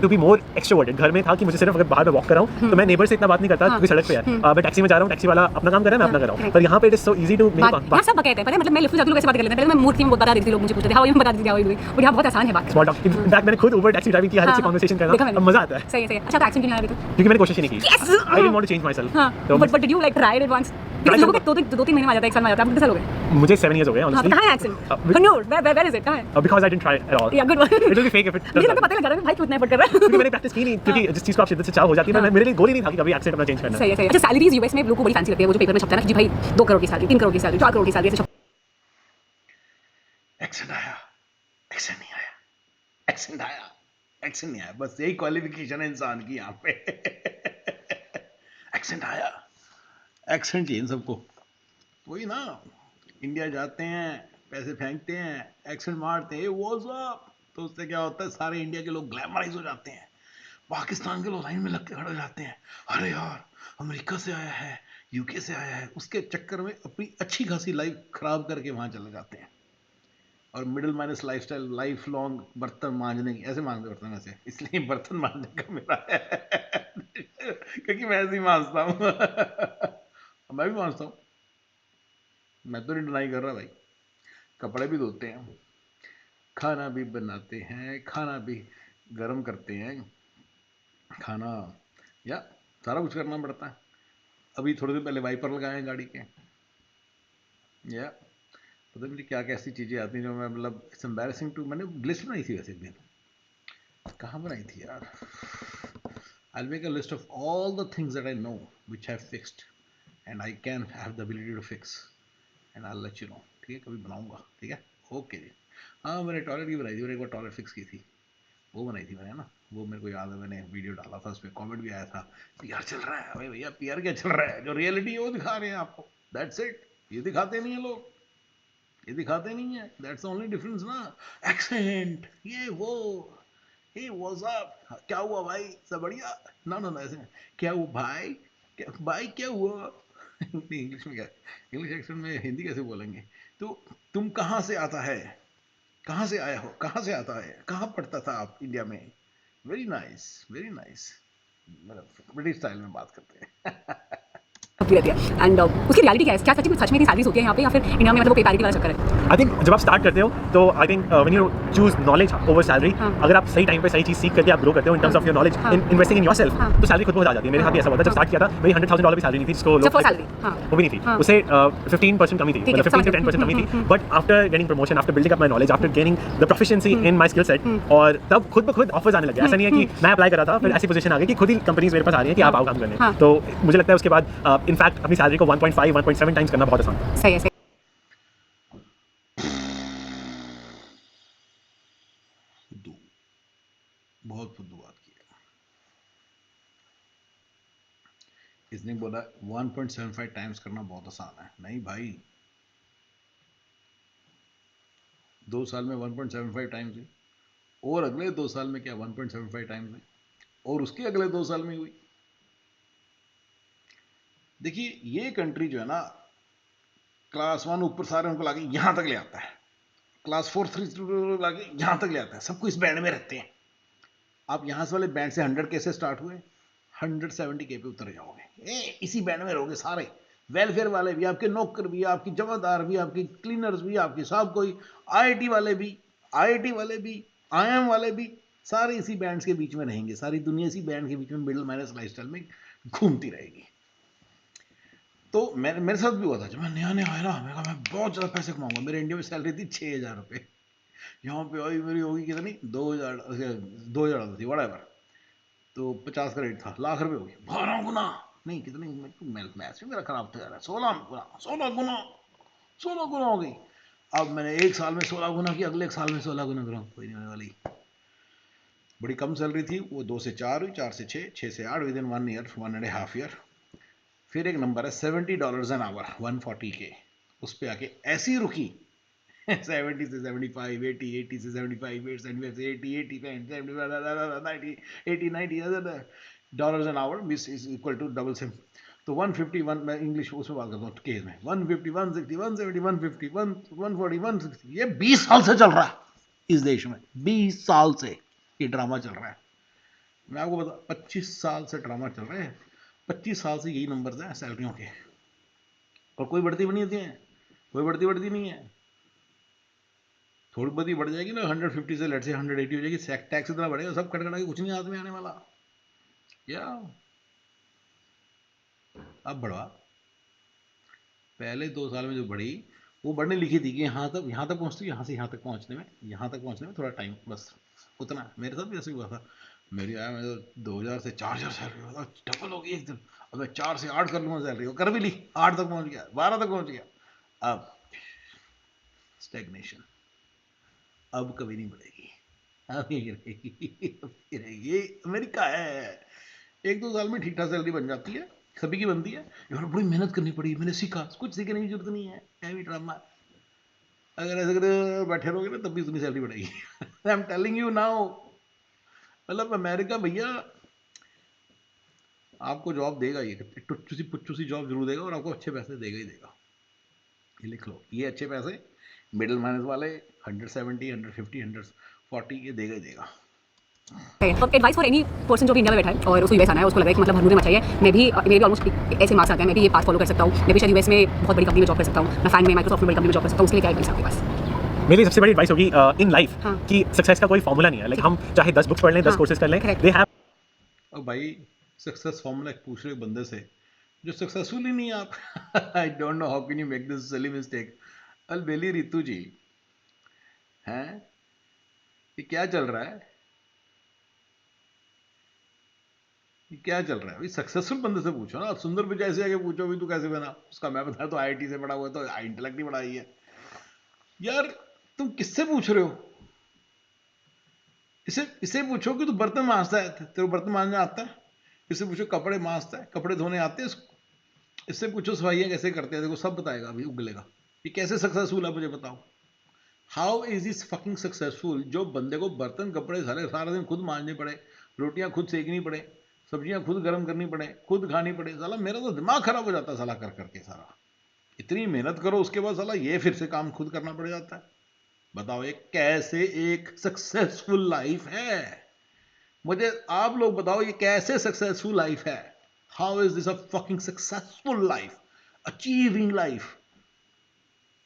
टू बी मोर एक्सट्रोवर्टेड। घर में था कि मुझे सिर्फ अगर बाहर में वॉक कर रहा हूँ तो मैं नेबर से इतना बात नहीं करता, क्योंकि सड़क पे है, मैं टैक्सी में जा रहा हूँ, टैक्सी वाला अपना काम कर रहा है, मैं अपना कर रहा हूँ, पर यहाँ पे it is so easy to बात सब कहते हैं, पता है, मतलब मैं लिफ्ट जाती हूँ कैसे बात कर लेते हैं, पहले मैं मूर्ति में बहुत बता देती थी, लोग मुझे पूछते थे हाउ यू, बता देती थी हाउ यू डूइंग, और यहाँ बहुत आसान है बात, स्मॉल टॉक। इनफैक्ट मैंने खुद ऊबर टैक्सी ड्राइविंग की, हर एक से कन्वर्सेशन करना मजा आता है। सही सही। अच्छा तो एक्सेंट क्यों नहीं आया अभी तक? क्योंकि मैंने कोशिश ही नहीं की, I didn't want to change myself. But did you like tried it once? लोगों के 2-3 महीने में आ जाता है, 1 साल में आ जाता है, आप कितने साल हो गए? मुझे 7 इयर्स हो गए ऑनेस्टली। कहाँ है accent? Kannur, where is it, कहाँ है? Because I didn't try at all. Yeah good one. It will be fake if it. मुझे तो पता लग रहा है भाई कितना एफर्ट कर रहा है, क्योंकि मैंने प्रैक्टिस की नहीं, क्योंकि जिस चीज को आप शिद्दत से चाह हो जाती है, मेरे लिए गोल ही नहीं था कि कभी एक्सेंट अपना चेंज करना। सही है सही है। अच्छा सैलरीज यूएस में लोगों को बड़ी फैंसी लगती है, वो जो पेपर में छपता है ना कि जी भाई 2 करोड़ की सैलरी, 3 करोड़ की सैलरी, 4 करोड़ की सैलरी, ऐसे एक्सेंट आया, एक्सेंट नहीं आया, एक्सेंट आया, एक्सेंट नहीं आया, बस यही क्वालिफिकेशन है इंसान की यहाँ पे एक्सेंट आया, एक्सेंट चाहिए इन सबको, वही ना, इंडिया जाते हैं, पैसे फेंकते हैं, एक्सेंट मारते हैं, व्हाट्स अप, तो उससे क्या होता है, सारे इंडिया के लोग ग्लैमराइज हो जाते हैं, पाकिस्तान के लोग लाइन में लग के खड़े हो जाते हैं, अरे यार अमेरिका से आया है, यूके से आया है, उसके चक्कर में अपनी अच्छी खासी लाइफ खराब करके वहाँ चले जाते हैं, और middle minus lifestyle, life long बर्तन मांजने की, ऐसे मांजते बर्तन ऐसे, इसलिए बर्तन मांजने का मेरा है क्योंकि मैं ऐसे ही मांजता हूँ मैं भी मांजता हूँ, मैं तो नहीं डिनाई कर रहा भाई, कपड़े भी धोते हैं, खाना भी बनाते हैं, खाना भी गर्म करते हैं, खाना या सारा कुछ करना पड़ता है। अभी थोड़े दिन पहले वाइपर लगाए हैं गाड़ी के, या पता नहीं क्या कैसी चीज़ें आती हैं जो मैं मतलब इट्स एम्बैरेसिंग टू, मैंने लिस्ट बनाई थी वैसे एक दिन, कहाँ बनाई थी यार, I'll make a list of all the things that I know which I've fixed and I can have the ability to fix and I'll let you know, ठीक है, कभी बनाऊंगा, ठीक है, ओके जी। हाँ मैंने टॉयलेट की बनाई थी, मैंने एक बार टॉयलेट फिक्स की थी, वो बनाई थी मैंने ना, वो मेरे को याद है, मैंने वीडियो डाला था, उस पर कॉमेंट भी आया था, PR चल रहा है भाई, भैया PR क्या चल रहा है, जो रियलिटी है वो दिखा रहे हैं आपको, दैट्स इट, ये दिखाते नहीं है लोग, ये दिखाते नहीं है, दैट्स ओनली डिफरेंस ना, एक्सेंट ये वो, हे व्हाट्स अप, क्या हुआ भाई, सब बढ़िया, ना ऐसे क्या हुआ भाई, क्या हुआ इंग्लिश में क्या, इंग्लिश एक्सेंट में हिंदी कैसे बोलेंगे, तो तुम कहाँ से आता है, कहाँ से आया हो, कहाँ से आता है, कहाँ पढ़ता था आप इंडिया में, वेरी नाइस, मतलब ब्रिटिश स्टाइल में बात करते हैं रहती है। एंड उसकी रियलिटी क्या है, क्या सच में इतनी सैलरीज होती है यहाँ पे, या फिर इंडिया में मतलब वो पे पैरिटी वाला चक्कर है? आई थिंक जब आप स्टार्ट करते हो तो I think when you choose knowledge over salary, हाँ। अगर आप सही टाइम पे सही चीज सीख करके आप ग्रो करते हो in terms of your knowledge, हाँ। इन्वेस्टिंग इन योरसेल्फ, हाँ। तो सैलरी खुद बहुत आ जाती है। मेरे साथ भी ऐसा हुआ था जब स्टार्ट किया था, मेरी $100,000 भी सैलरी नहीं थी, जिसको जब फर्स्ट सैलरी, हाँ। वो भी नहीं थी, हाँ। उससे 15% कमी थी, ठीक है, मतलब 15 to समझ गई। 10% कमी थी। But after getting promotion, after building up my knowledge, after gaining the proficiency in my skill set, और तब खुद ब खुद ऑफर्स आने लगे। ऐसा नहीं है कि मैं अप्लाई कर रहा था फिर ऐसी पोजीशन आ गई कि खुद ही कंपनीज मेरे पास आ रही है कि आप आओ काम करने। हाँ। तो मुझे लगता है उसके बाद इनफैक्ट अपनी सैलरी को 1.5 1.7 टाइम्स करना बहुत आसान है। सही है, सही। फुद्दू, बहुत फुद्दू बात की है। इसने बोला 1.75 टाइम्स करना बहुत आसान है। नहीं भाई, 2 साल में 1.75 टाइम्स हुई, और अगले 2 साल में क्या 1.75 टाइम्स हुई, और उसके अगले 2 साल में हुई। देखिए, ये कंट्री जो है ना, क्लास 1 ऊपर सारे उनको लाके यहां तक ले आता है, क्लास 4 3 लाके यहां तक ले आता है, सबको इस बैंड में रखते हैं। आप यहां से वाले बैंड से 100 के से स्टार्ट हुए, 170 के पे उतर जाओगे, इसी बैंड में रहोगे सारे। वेलफेयर वाले भी, आपके नौकर भी, आपकी जमादार भी, आपकी क्लीनर्स भी, आपके सब कोई, आईआईटी वाले भी, आईआईटी वाले भी, आईएम वाले भी, सारे इसी बैंड के बीच में रहेंगे। सारी दुनिया इसी बैंड के बीच में मिडिल माइनस लाइफस्टाइल में घूमती रहेगी। तो मेरे साथ भी हुआ था, जब मैं नया नया आया ना, मैं कहा मैं बहुत ज़्यादा पैसे कमाऊंगा। मेरे इंडिया में सैलरी थी 6,000 रुपये, यहाँ पे आई मेरी होगी कितनी, 2,000 थी, वड़ा। तो 50 का रेट था, लाख रुपए हो गए, 12 गुना। नहीं, कितनी, मैथ भी मेरा खराब था यार, 16 गुना, 16 गुना हो गई। अब मैंने एक साल में 16 गुना की, अगले एक साल में 16 गुना करूँ, कोई नहीं होने वाली। बड़ी कम सैलरी थी वो, 2 से 4 हुई, 4 से 6, 6 से 8, विद इन 1 ईयर, 1.5 ईयर। फिर एक नंबर है $70 एन आवर, 140 के, उस पर आके ऐसी रुकी 70 से 75, 80, 80 से 75, 75 से 80, 80 से 75, 90, 80, 90 dollars an hour is equal to double sim. तो 151, मैं इंग्लिश उसमें बात करता हूँ केस में, 150, 160, 170, 150, 140, 160, ये 20 साल से चल रहा है इस देश में, 20 साल से ये ड्रामा चल रहा है। मैं आपको बता, 25 साल से ड्रामा चल रहा है, 25 साल से यही नंबर हैं सैलरियों के, और कोई बढ़ती नहीं होती है, कोई बढ़ती नहीं है। थोड़ी बहुत ही बढ़ जाएगी ना, 150 से लेट से 180 हो जाएगी, टैक्स इतना बढ़ेगा, सब कटकटा के कुछ नहीं हाथ में आने वाला। या अब बढ़वा, पहले 2 साल में जो बढ़ी, वो बढ़ने लिखी थी कि यहाँ तक पहुँचती, यहाँ से यहाँ तक पहुँचने में थोड़ा टाइम, बस उतना। मेरे साथ भी ऐसे हुआ था, मेरी आया, मैं 2000 से 4,000 सैलरी हुआ था, डबल हो गई एक दिन। अब मैं 4 से 8 कर लूँगा सैलरी, वो कर भी ली, 8 तक पहुँच गया, 12 तक पहुँच गया। अब स्टैग्नेशन, अब कभी नहीं बढ़ेगी, अब यही रहेगी। ये अमेरिका है, 1-2 साल में ठीक ठाक सैलरी बन जाती है, सभी की बनती है। यार बड़ी मेहनत करनी पड़ी, मैंने सीखा, कुछ सीखने की जरूरत नहीं है, क्या भी ड्रामा। अगर ऐसे करके बैठे रहोगे ना, तब भी उतनी सैलरी बढ़ेगी। I am telling you now. मतलब अमेरिका भैया आपको जॉब देगा, ये टुच्चू सी पुच्चू सी जॉब जरूर देगा, और आपको अच्छे पैसे देगा ही देगा। ये लिख लो, ये अच्छे पैसे मिडिल माइनस वाले 170, 150, 140 ये देगा ही देगा। तो एडवाइस फॉर एनी पर्सन जो भी इंडिया में बैठा है और उसको यूएस आना है, उसको लग रहा है कि मतलब मुझे चाहिए, मैं भी ऑलमोस्ट ऐसे मार्क्स आते हैं, मैं भी ये पास फॉलो कर सकता हूँ, मैं भी शायद यूएस में बहुत बड़ी कंपनी में जॉब कर सकता हूँ, मैं फैन में माइक्रोसॉफ्ट में बड़ी कंपनी में जॉब कर सकता हूँ, उसके लिए क्या एडवाइस आपके पास? मेरी सबसे बड़ी एडवाइस होगी इन लाइफ हाँ। कि सक्सेस का कोई फॉर्मूला नहीं है। लाइक हम चाहे 10 बुक्स पढ़ लें, 10 हाँ, कोर्सेज कर लें, correct. They have. अब भाई सक्सेस फॉर्मूला पूछ रहे बंदे से जो सक्सेसफुल ही नहीं है आप। I don't know how can you make this silly mistake. Albeli Ritu ji हैं, ये क्या चल रहा है, ये क्या चल रहा है भाई? सक्सेसफुल बंदे से पूछो ना, सुंदर पिचाई से आके पूछो भी तू कैसे बना, उसका मैं बता तो आईआईटी से पढ़ा हुआ, तो इंटेलेक्ट ही बड़ा ही है यार। तुम किससे पूछ रहे हो? इसे पूछो कि तू बर्तन मांजता है, तेरे को बर्तन मांजना आता है? इससे पूछो कपड़े मांजता है, कपड़े धोने आते हैं इसको? इससे पूछो सफाइयाँ कैसे करते हैं, देखो सब बताएगा, अभी उगलेगा। ये कैसे सक्सेसफुल है मुझे बताओ। How is is fucking successful? जो बंदे को बर्तन कपड़े सारे सारा दिन खुद मांजने पड़े, रोटियां खुद सेकनी पड़े, सब्जियां खुद गर्म करनी पड़े, खुद खानी पड़े, साला मेरा तो दिमाग खराब हो जाता है साला कर करके सारा। इतनी मेहनत करो, उसके बाद साला ये फिर से काम खुद करना पड़ जाता है। बताओ ये कैसे एक सक्सेसफुल लाइफ है? मुझे आप लोग बताओ ये कैसे सक्सेसफुल लाइफ है? How is this a fucking successful life, achieving life?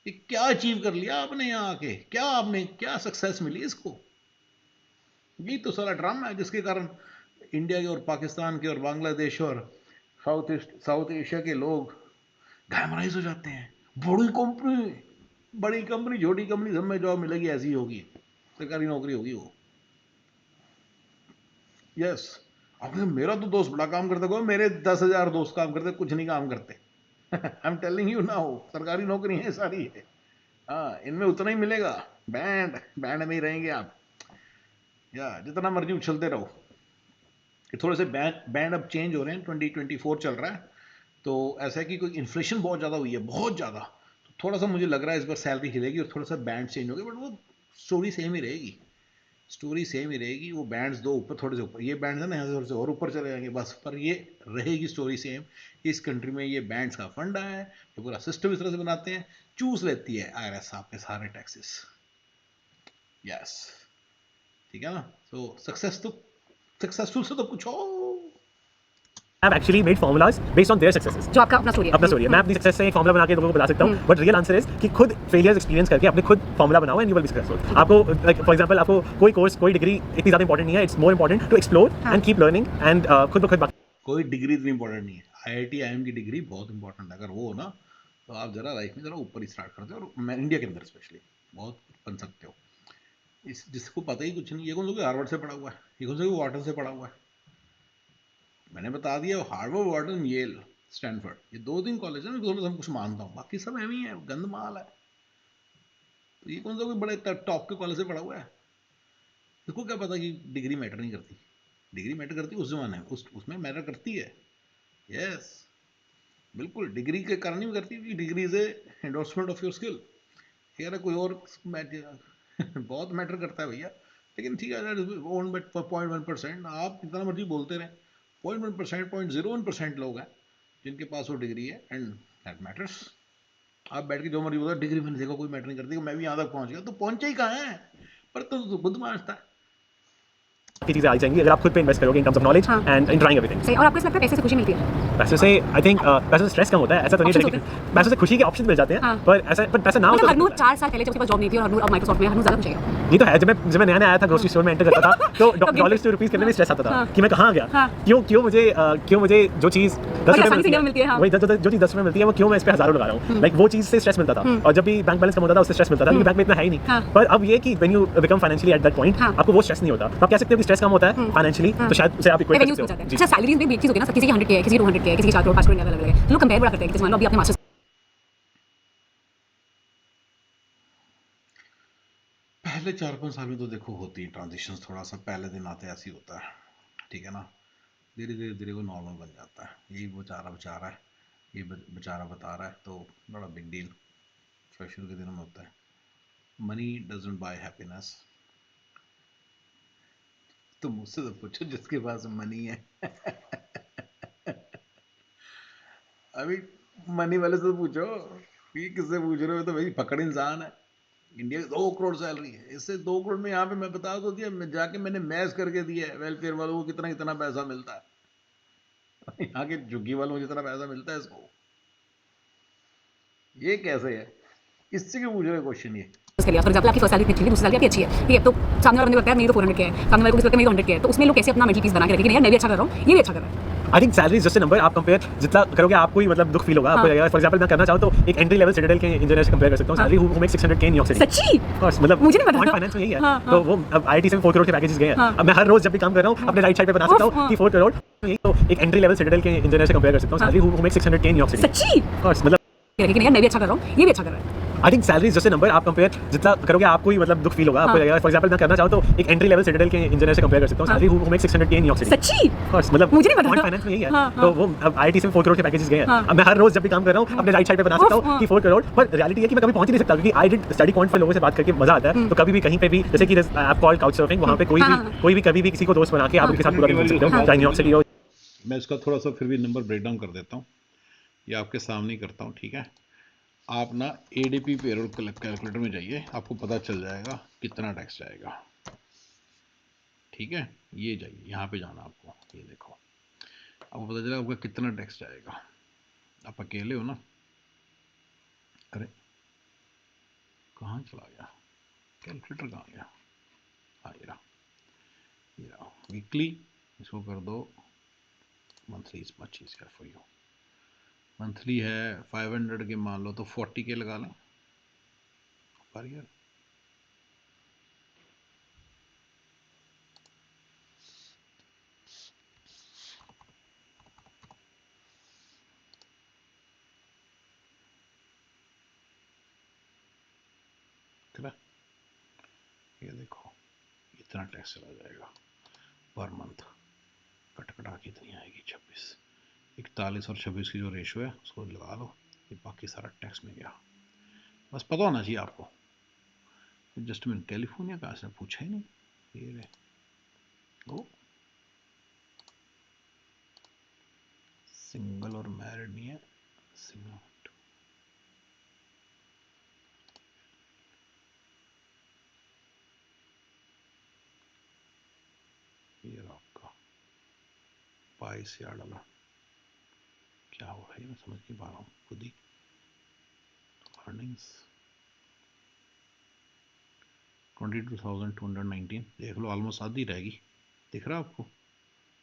ये क्या अचीव कर लिया आपने यहाँ आके, क्या सक्सेस मिली इसको? यही तो सारा ड्रामा है जिसके कारण इंडिया के और पाकिस्तान के और बांग्लादेश और साउथ एशिया के लोग गैमराइज हो जाते हैं। बड़ी कंपनी छोटी कंपनी सब में जॉब मिलेगी, ऐसी होगी, सरकारी नौकरी होगी वो। यस, आपने, मेरा तो दोस्त बड़ा काम करता है, मेरे 10,000 दोस्त काम करते, कुछ नहीं काम करते। I am telling you now, सरकारी नौकरी है सारी है। हाँ, इनमें उतना ही मिलेगा। बैंड में ही रहेंगे आप, या जितना मर्जी उछलते रहो। थोड़े से बैंड अब चेंज हो रहे हैं, 2024 चल रहा है, तो ऐसा है कि कोई इन्फ्लेशन बहुत ज़्यादा हुई है, बहुत ज़्यादा, तो थोड़ा सा मुझे लग रहा है इस बार सैलरी हिलेगी और थोड़ा सा बैंड चेंज होगा, बट वो स्टोरी सेम ही रहेगी। वो बैंड्स दो ऊपर, थोड़े से ऊपर, ये बैंड्स है ना, यहाँ से थोड़े से और ऊपर चले जाएंगे बस, पर ये रहेगी स्टोरी सेम। इस कंट्री में ये बैंड्स का फंडा है, ये पूरा सिस्टम इस तरह से बनाते हैं, चूस लेती है IRS आपके सारे टैक्सेस। यस, ठीक है ना? तो सक्सेसफुल से तो कुछ हो। have actually made formulas based on their successes. जो आपका अपना स्टोरी है। अपना स्टोरी है, मैं अपनी सक्सेस से एक फॉर्मूला बना के लोगों को बता सकता हूँ, बट रियल आंसर इज कि खुद फेलियर्स एक्सपीरियंस करके अपने खुद फॉर्मूला बनाओ and you will be successful. आपको लाइक फॉर एग्जांपल, आपको कोई कोर्स, कोई डिग्री इतनी ज़्यादा इंपॉर्टेंट नहीं है, it's more important to explore and keep learning and खुद ब खुद। कोई डिग्री इतनी इंपॉर्टेंट नहीं है, IIT IIM की डिग्री बहुत इंपॉर्टेंट है। अगर वो हो ना, तो आप जरा लाइफ में जरा ऊपर ही स्टार्ट करते हो, और मैं इंडिया के अंदर स्पेशली बहुत बन सकते हो। इस जिसको पता ही कुछ नहीं, ये कौन सा कोई हार्वर्ड से पढ़ा हुआ है, ये कौन सा कोई वॉर्टन से पढ़ा हुआ है? मैंने बता दिया, हार्वर्ड, वॉर्टन, येल, स्टैनफोर्ड, ये 2-3 कॉलेज है ना, मैं कुछ मानता हूँ, बाकी सब एम ही है, गंद माल है। तो ये कौन सा कोई बड़े टॉप के कॉलेज से पढ़ा हुआ है? इसको क्या पता कि डिग्री मैटर नहीं करती? डिग्री मैटर करती है उस जमाने में, उसमें मैटर करती है। यस, बिल्कुल, डिग्री के कारण नहीं करती, कि degree is a endorsement of your skill. यार कोई और बहुत मैटर करता है भैया। लेकिन ठीक है, ओन बट फॉर 0.1%, आप कितना मर्जी बोलते रहे, 0.1%, 0.01% लोग हैं जिनके पास वो डिग्री है, एंड दैट मैटर्स। आप बैठ के जो मर्जी बोलो, डिग्री मैंने देखो कोई मैटर नहीं करती, मैं भी यहाँ तक पहुँच गया, तो पहुँचा ही कहाँ है? पर तो खुद मानता है। की चीज़ें आ जाएंगी अगर आप खुद पे इन्वेस्ट करोगे in terms of knowledge and in trying everything. सही। और आपको ऐसा लगता है पैसे से खुशी मिलती है? पैसों से आई थिंक पैसों से स्ट्रेस कम होता है, ऐसा तो नहीं है, पैसों से खुशी के ऑप्शन मिल जाते हैं, पर ऐसा, पर पैसा ना हो मतलब तो हरनूर 4 साल पहले जब उसके पास जॉब नहीं थी, और हरनूर अब माइक्रोसॉफ्ट में, हरनूर ज़्यादा खुश है। ये तो है, जब मैं नया आया था ग्रोसरी स्टोर में एंटर करता था तो डॉलर्स टू रुपीस करने में स्ट्रेस आता था कि मैं कहाँ गया, क्यों मुझे जो चीज़ 10 रुपये मिलती है, वही जो चीज़ 10 रुपये मिलती है, वो क्यों मैं इस पे 1000 लगा रहा हूँ, लाइक वो चीज़ से स्ट्रेस मिलता था। और जब भी बैंक बैलेंस कम होता था उससे स्ट्रेस मिलता था, क्योंकि बैंक में इतना है ही नहीं। पर अब ये कि when you become financially at that point, आपको वो स्ट्रेस नहीं होता, तो आप कह सकते हो कि स्ट्रेस कम होता है फाइनेंशियली, तो शायद उसे आप इक्वेट कर सकते हो। अच्छा, सैलरीज में भी एक चीज़ होती है ना, किसी की 100K है, किसी की 200K है, किसी की 4 करोड़ 5 करोड़ अलग अलग है, तो लोग कंपेयर बड़ा करते हैं कि जैसे मान लो अभी आपने मास्टर्स। पहले 4-5 साल में तो देखो होती है ट्रांजिशंस, थोड़ा सा पहले दिन आते ऐसे ही होता है, ठीक है ना? धीरे धीरे धीरे वो नॉर्मल बन जाता है। यही बेचारा है, ये बेचारा बता रहा है, तो बड़ा बिग डील शुरू के दिनों में होता है। Money doesn't buy happiness. तो मुझसे तो पूछो जिसके पास मनी है। अभी मनी वाले से तो पूछो, ये किससे पूछ रहे हो? तो भाई पकड़ इंसान है। इंडिया की 2 करोड़ सैलरी है, इससे 2 करोड़ में यहाँ पे मैं बता तो दिया, मैं जाके मैंने मैच करके दिया है वेलफेयर वालों को, कितना कितना पैसा मिलता है। यहाँ के झुग्गी वालों को जितना पैसा मिलता है इसको, ये कैसे है? इससे क्यों पूछ रहे क्वेश्चन ये? उसके लिए फॉर एग्जांपल आपकी फर्स्ट सैलरी कितनी थी, दूसरी सैलरी आपकी अच्छी है, ठीक है, तो सामने वाला बंदे को लगता है मेरी तो 400K है, सामने वाले को किसी को लगता है मेरी 100K है, तो उसमें लोग कैसे अपना मेंटल पीस बना के रखेंगे कि यार मैं भी अच्छा कर रहा हूँ, ये भी अच्छा कर रहा है। I think salary is just a number, आप कंपेयर जितना करोगे आपको ही मतलब दुख फील होगा। आपको फॉर एग्जांपल मैं करना चाहूँ तो एक एंट्री लेवल सिटाडेल के इंजीनियर से कंपेयर कर सकता हूँ salary, who make 600K in New York city. सच्ची? मतलब मुझे नहीं पता, फाइनेंस में यही है। तो वो अब आईटी से 4 करोड़ के पैकेजेस गए हैं। अब मैं हर रोज जब भी काम कर रहा हूँ अपने राइट साइड पे बना सकता हूँ कि 4 करोड़, तो एक एंट्री लेवल सिटाडेल के इंजीनियर से कंपेयर कर सकता हूँ salary, who make 600K in New York city. सच्ची? मतलब कि यार मैं भी अच्छा कर रहा हूँ, ये भी अच्छा कर रहा है। I think salary is just a number, आप कंपेयर जितना करोगे आपको ही मतलब दुख फील होगा। आपको फॉर एग्जांपल मैं करना चाहूँ तो एक एंट्री लेवल सिटाडेल के इंजीनियर से कंपेयर कर सकता हूँ salary, who make 600K in New York city. सच्ची? मतलब मुझे नहीं पता, फाइनेंस में यही है। तो वो अब आईटी से 4 करोड़ के पैकेजेस गए हैं। अब मैं हर रोज जब भी काम कर रहा हूँ अपने राइट साइड पे बना सकता हूँ कि 4 करोड़, पर रियलिटी है कि मैं कभी पहुंच ही नहीं सकता, क्योंकि आई डिड स्टडी पॉइंट पर लोगों से बात करके मजा आता है। तो कभी भी कहीं पे भी, जैसे कि ऐप कॉल्ड काउच सर्फिंग, वहाँ पे कोई भी कभी भी किसी को दोस्त बना के आप उनके साथ पूरा दिन घूम सकते हो, चाहे न्यूयॉर्क सिटी हो। मैं इसका थोड़ा सा फिर भी नंबर ब्रेक डाउन कर देता हूँ, ये आपके सामने ही करता हूँ, ठीक है? आप ना ADP पेरोल कैलकुलेटर में जाइए, आपको पता चल जाएगा कितना टैक्स जाएगा, ठीक है? ये जाइए, यहाँ पे जाना आपको, ये देखो, आपको पता चलेगा आपका कितना टैक्स जाएगा। आप अकेले हो ना? अरे कहाँ चला गया कैलकुलेटर, कहाँ गया? हाँ ये रहा वीकली, इसको कर दो monthly, is much easier for you. Monthly है 500 के, मान लो तो 40 के लगा लें पर ईयर। ये देखो इतना टैक्स चला जाएगा पर मंथ, कटकटा कितनी आएगी? 26, 41 और 26 की जो रेशो है उसको लगा लो, ये बाकी सारा टैक्स में गया। बस पता होना चाहिए आपको। जस्ट मिनट, कैलिफोर्निया कहाँ से पूछा ही नहीं, ये रे ओ सिंगल और मैरिड नहीं है, सिंगल। ये आपका पाई से डाला, क्या हो रहा है मैं समझ नहीं पा रहा हूँ खुद ही। अर्निंग्स 22,219, देख लो ऑलमोस्ट आधी रहेगी, दिख रहा है आपको?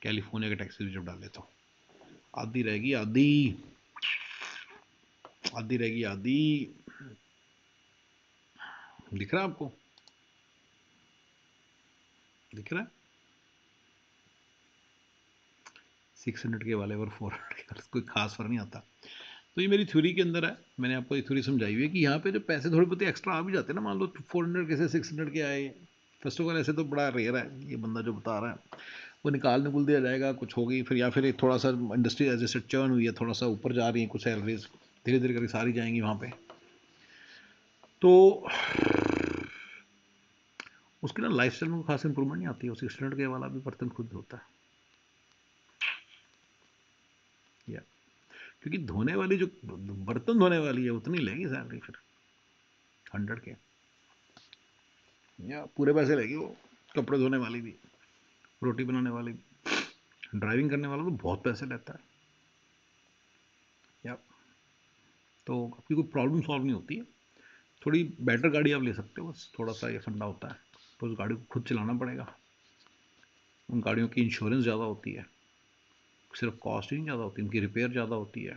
कैलिफोर्निया के टैक्सेस जब डाल लेता हूँ आधी रहेगी, आधी रहेगी, आधी। दिख रहा है आपको? दिख रहा है? 600 के वाले और 400 के वाले कोई खास फर्क नहीं आता। तो ये मेरी थ्योरी के अंदर है, मैंने आपको ये थ्योरी समझाई हुई है कि यहाँ पे जो पैसे थोड़े बहुत एक्स्ट्रा आ भी जाते हैं ना, मान लो 400 के से 600 के आए, फर्स्ट ऑफ ऑल ऐसे तो बड़ा रेयर है, ये बंदा जो बता रहा है वो निकाल दिया जाएगा, कुछ होगी फिर, या फिर थोड़ा सा इंडस्ट्री एज ए चर्न हुई है, थोड़ा सा ऊपर जा रही है कुछ सैलरीज, धीरे धीरे करके सारी जाएंगी वहाँ पे, तो उसकी ना लाइफ स्टाइल में खास इंप्रूवमेंट नहीं आती है। 600 के वाला भी बर्तन खुद होता है या, क्योंकि धोने वाली जो बर्तन धोने वाली है उतनी लेगी सैलरी फिर 100 के, या पूरे पैसे लेगी वो। कपड़े धोने वाली भी, रोटी बनाने वाली भी, ड्राइविंग करने वाला तो बहुत पैसे लेता है या। तो आपकी कोई प्रॉब्लम सॉल्व नहीं होती है, थोड़ी बेटर गाड़ी आप ले सकते हो, बस थोड़ा सा ये फंडा होता है, तो उस गाड़ी को खुद चलाना पड़ेगा। उन गाड़ियों की इंश्योरेंस ज़्यादा होती है, सिर्फ कॉस्ट ही नहीं ज़्यादा होती, उनकी रिपेयर ज़्यादा होती है,